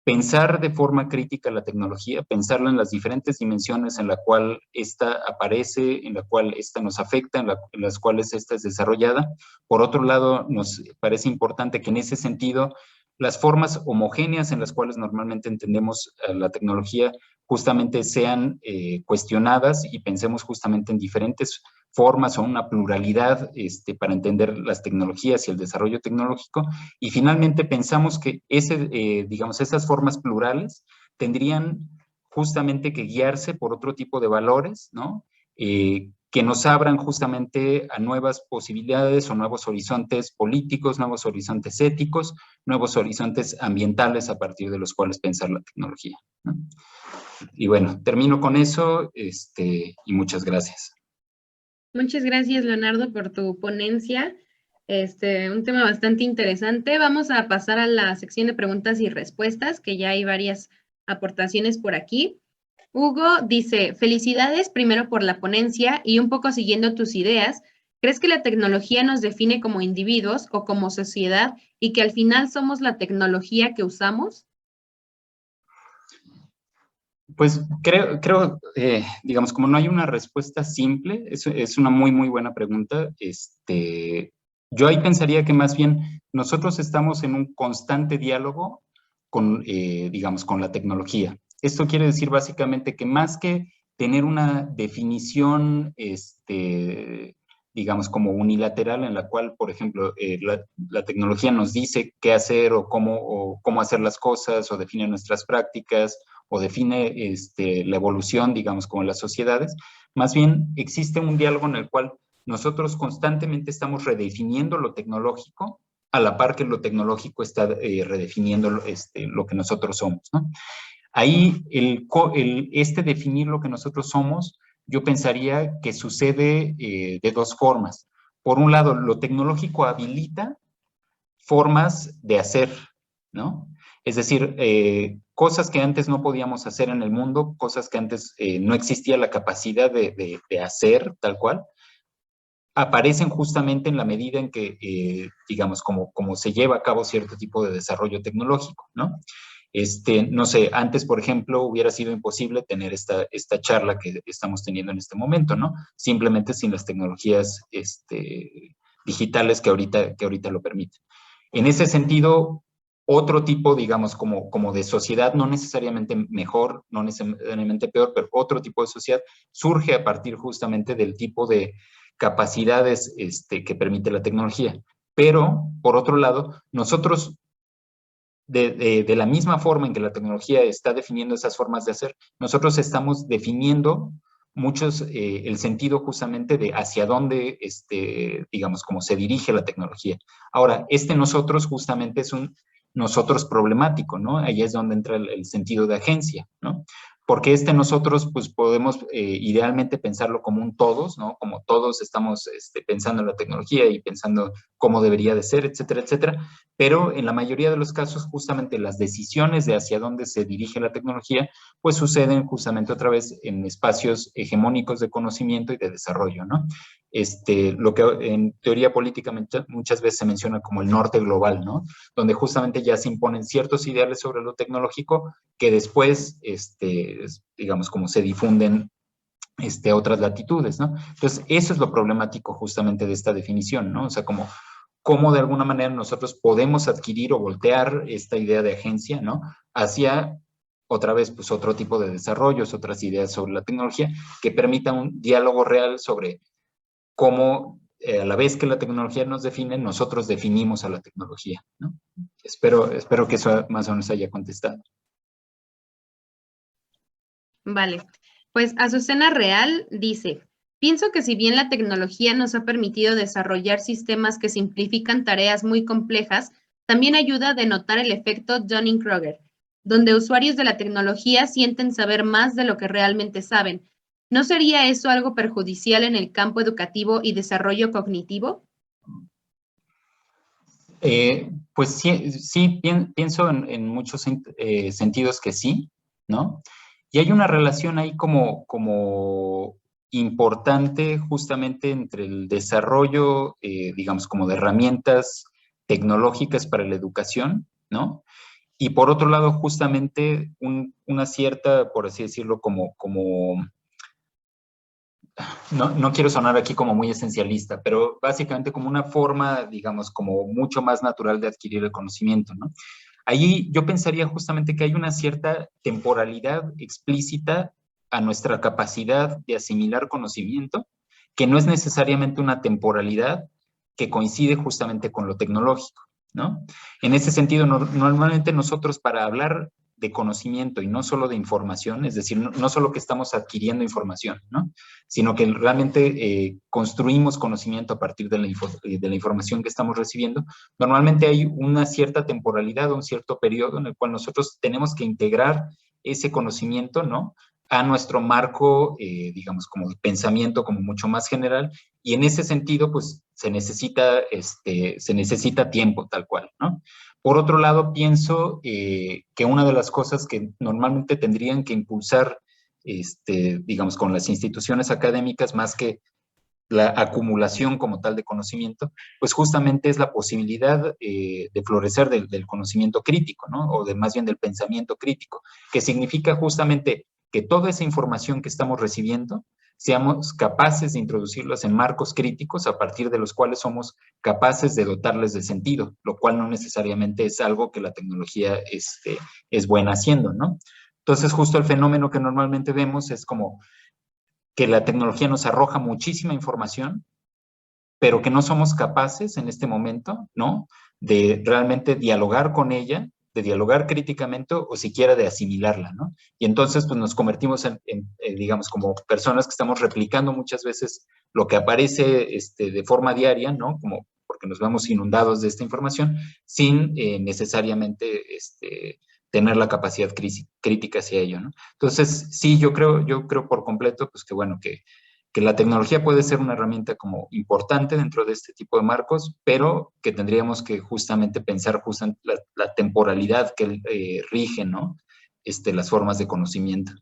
pensar de forma crítica la tecnología, pensarla en las diferentes dimensiones en la cual ésta aparece, en la cual ésta nos afecta, en las cuales ésta es desarrollada. Por otro lado, nos parece importante que en ese sentido las formas homogéneas en las cuales normalmente entendemos la tecnología justamente sean cuestionadas y pensemos justamente en diferentes formas o una pluralidad para entender las tecnologías y el desarrollo tecnológico. Y finalmente pensamos que digamos, esas formas plurales tendrían justamente que guiarse por otro tipo de valores, ¿no? Que nos abran justamente a nuevas posibilidades o nuevos horizontes políticos, nuevos horizontes éticos, nuevos horizontes ambientales a partir de los cuales pensar la tecnología, ¿no? Y bueno, termino con eso y muchas gracias. Muchas gracias, Leonardo, por tu ponencia. Un tema bastante interesante. Vamos a pasar a la sección de preguntas y respuestas, que ya hay varias aportaciones por aquí. Hugo dice, felicidades primero por la ponencia y un poco siguiendo tus ideas. ¿Crees que la tecnología nos define como individuos o como sociedad y que al final somos la tecnología que usamos? Pues creo digamos, como no hay una respuesta simple, es una muy, muy buena pregunta. Yo ahí pensaría que más bien nosotros estamos en un constante diálogo con, digamos, con la tecnología. Esto quiere decir básicamente que más que tener una definición, digamos, como unilateral en la cual, por ejemplo, la tecnología nos dice qué hacer o cómo hacer las cosas, o define nuestras prácticas, o define la evolución, digamos, como en las sociedades. Más bien existe un diálogo en el cual nosotros constantemente estamos redefiniendo lo tecnológico a la par que lo tecnológico está redefiniendo lo que nosotros somos, ¿no? Ahí, definir lo que nosotros somos, yo pensaría que sucede de dos formas. Por un lado, lo tecnológico habilita formas de hacer, ¿no? Es decir, cosas que antes no podíamos hacer en el mundo, cosas que antes no existía la capacidad de hacer tal cual, aparecen justamente en la medida en que, digamos, como se lleva a cabo cierto tipo de desarrollo tecnológico, ¿no? No sé, antes, por ejemplo, hubiera sido imposible tener esta charla que estamos teniendo en este momento, ¿no? Simplemente sin las tecnologías digitales que ahorita lo permiten. En ese sentido, otro tipo, digamos, como de sociedad, no necesariamente mejor, no necesariamente peor, pero otro tipo de sociedad surge a partir justamente del tipo de capacidades que permite la tecnología. Pero, por otro lado, nosotros, de la misma forma en que la tecnología está definiendo esas formas de hacer, nosotros estamos definiendo muchos el sentido justamente de hacia dónde, digamos, cómo se dirige la tecnología. Ahora, nosotros justamente es un nosotros problemático, ¿no? Ahí es donde entra el sentido de agencia, ¿no? Porque nosotros, pues podemos idealmente pensarlo como un todos, ¿no? Como todos estamos pensando en la tecnología y pensando cómo debería de ser, etcétera, etcétera. Pero en la mayoría de los casos, justamente las decisiones de hacia dónde se dirige la tecnología, pues suceden justamente otra vez en espacios hegemónicos de conocimiento y de desarrollo, ¿no? Lo que en teoría política muchas veces se menciona como el norte global, ¿no? Donde justamente ya se imponen ciertos ideales sobre lo tecnológico que después, digamos, como se difunden a otras latitudes, ¿no? Entonces, eso es lo problemático justamente de esta definición, ¿no? O sea, cómo de alguna manera nosotros podemos adquirir o voltear esta idea de agencia, ¿no? Hacia, otra vez, pues otro tipo de desarrollos, otras ideas sobre la tecnología que permitan un diálogo real sobre cómo, a la vez que la tecnología nos define, nosotros definimos a la tecnología, ¿no? Espero que eso más o menos haya contestado. Vale, pues Azucena Real dice, pienso que si bien la tecnología nos ha permitido desarrollar sistemas que simplifican tareas muy complejas, también ayuda a denotar el efecto Dunning-Kruger, donde usuarios de la tecnología sienten saber más de lo que realmente saben. ¿No sería eso algo perjudicial en el campo educativo y desarrollo cognitivo? Pues sí, pienso en muchos sentidos que sí, ¿no? Y hay una relación ahí como importante justamente entre el desarrollo, digamos, como de herramientas tecnológicas para la educación, ¿no? Y por otro lado, justamente una cierta, por así decirlo, no quiero sonar aquí como muy esencialista, pero básicamente como una forma, digamos, como mucho más natural de adquirir el conocimiento, ¿no? Ahí yo pensaría justamente que hay una cierta temporalidad explícita a nuestra capacidad de asimilar conocimiento, que no es necesariamente una temporalidad que coincide justamente con lo tecnológico, ¿no? En ese sentido, normalmente nosotros para hablar de conocimiento y no solo de información, es decir, no solo que estamos adquiriendo información, ¿no? Sino que realmente construimos conocimiento a partir de la información que estamos recibiendo. Normalmente hay una cierta temporalidad, un cierto periodo en el cual nosotros tenemos que integrar ese conocimiento, ¿no? A nuestro marco, digamos, como de pensamiento, como mucho más general, y en ese sentido, pues, se necesita tiempo, tal cual, ¿no? Por otro lado, pienso que una de las cosas que normalmente tendrían que impulsar, digamos, con las instituciones académicas, más que la acumulación como tal de conocimiento, pues justamente es la posibilidad de florecer del conocimiento crítico, ¿no? O más bien del pensamiento crítico, que significa justamente que toda esa información que estamos recibiendo, seamos capaces de introducirlos en marcos críticos a partir de los cuales somos capaces de dotarles de sentido, lo cual no necesariamente es algo que la tecnología es buena haciendo, ¿no? Entonces, justo el fenómeno que normalmente vemos es como que la tecnología nos arroja muchísima información, pero que no somos capaces en este momento, ¿no?, de realmente dialogar con ella, de dialogar críticamente o siquiera de asimilarla, ¿no? Y entonces, pues nos convertimos digamos, como personas que estamos replicando muchas veces lo que aparece de forma diaria, ¿no? Como porque nos vemos inundados de esta información sin necesariamente tener la capacidad crítica hacia ello, ¿no? Entonces, sí, yo creo por completo, pues que bueno, que la tecnología puede ser una herramienta como importante dentro de este tipo de marcos, pero que tendríamos que justamente pensar la temporalidad que rige, ¿no? Las formas de conocimiento.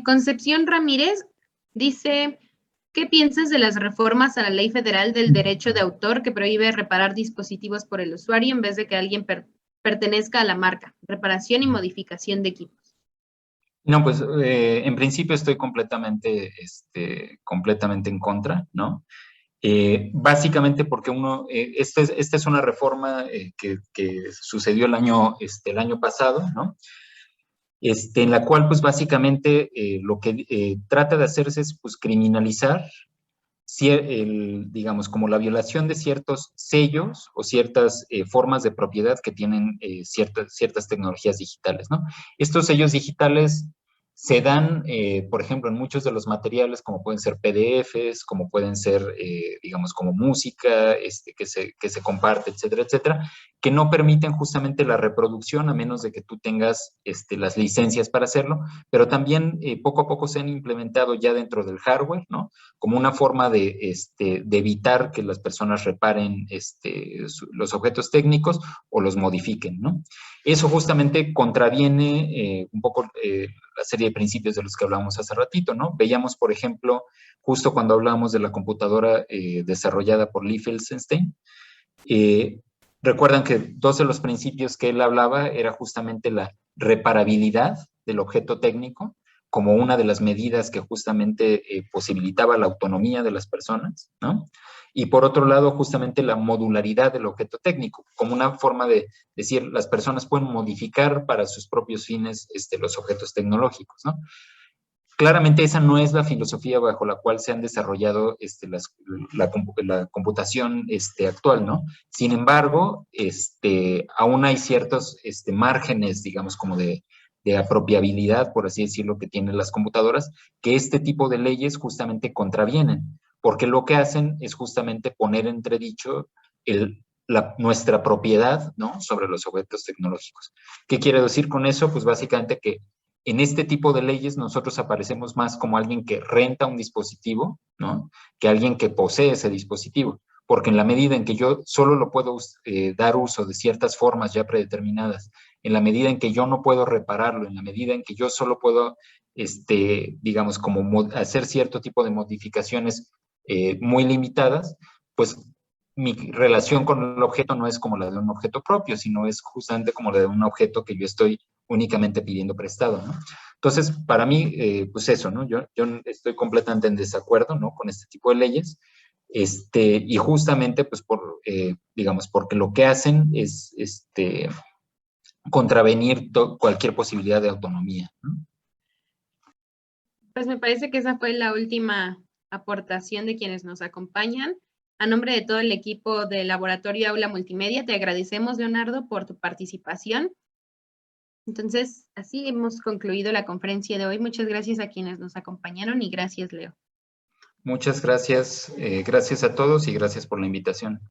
Concepción Ramírez dice, ¿qué piensas de las reformas a la Ley Federal del Derecho de Autor que prohíbe reparar dispositivos por el usuario en vez de que alguien pertenezca a la marca? Reparación y modificación de equipos. No, pues en principio estoy completamente en contra, ¿no? Básicamente porque esta es una reforma que sucedió el año pasado, ¿no? En la cual pues básicamente lo que trata de hacerse es pues criminalizar digamos, como la violación de ciertos sellos o ciertas formas de propiedad que tienen ciertas tecnologías digitales, ¿no? Estos sellos digitales se dan, por ejemplo, en muchos de los materiales, como pueden ser PDFs, como pueden ser, digamos, como música que se comparte, etcétera, etcétera, que no permiten justamente la reproducción a menos de que tú tengas las licencias para hacerlo, pero también poco a poco se han implementado ya dentro del hardware, ¿no? Como una forma de evitar que las personas reparen los objetos técnicos o los modifiquen, ¿no? Eso justamente contraviene un poco la serie de principios de los que hablábamos hace ratito, ¿no? Veíamos, por ejemplo, justo cuando hablábamos de la computadora desarrollada por Lee Felsenstein, recuerdan que dos de los principios que él hablaba era justamente la reparabilidad del objeto técnico, como una de las medidas que justamente posibilitaba la autonomía de las personas, ¿no? Y por otro lado, justamente la modularidad del objeto técnico, como una forma de decir, las personas pueden modificar para sus propios fines los objetos tecnológicos, ¿no? Claramente esa no es la filosofía bajo la cual se han desarrollado la computación actual, ¿no? Sin embargo, aún hay ciertos márgenes, digamos, como de apropiabilidad, por así decirlo, que tienen las computadoras, que este tipo de leyes justamente contravienen, porque lo que hacen es justamente poner en entredicho nuestra propiedad, ¿no?, sobre los objetos tecnológicos. ¿Qué quiere decir con eso? Pues básicamente que en este tipo de leyes nosotros aparecemos más como alguien que renta un dispositivo, ¿no?, que alguien que posee ese dispositivo, porque en la medida en que yo solo lo puedo dar uso de ciertas formas ya predeterminadas, en la medida en que yo no puedo repararlo, en la medida en que yo solo puedo, digamos, como hacer cierto tipo de modificaciones muy limitadas, pues mi relación con el objeto no es como la de un objeto propio, sino es justamente como la de un objeto que yo estoy únicamente pidiendo prestado, ¿no? Entonces, para mí, pues eso, ¿no? Yo estoy completamente en desacuerdo, ¿no?, con este tipo de leyes, y justamente, pues, digamos, porque lo que hacen es, contravenir cualquier posibilidad de autonomía, ¿no? Pues me parece que esa fue la última aportación de quienes nos acompañan. A nombre de todo el equipo del Laboratorio Aula Multimedia, te agradecemos, Leonardo, por tu participación. Entonces, así hemos concluido la conferencia de hoy. Muchas gracias a quienes nos acompañaron y gracias, Leo. Muchas gracias. Gracias a todos y gracias por la invitación.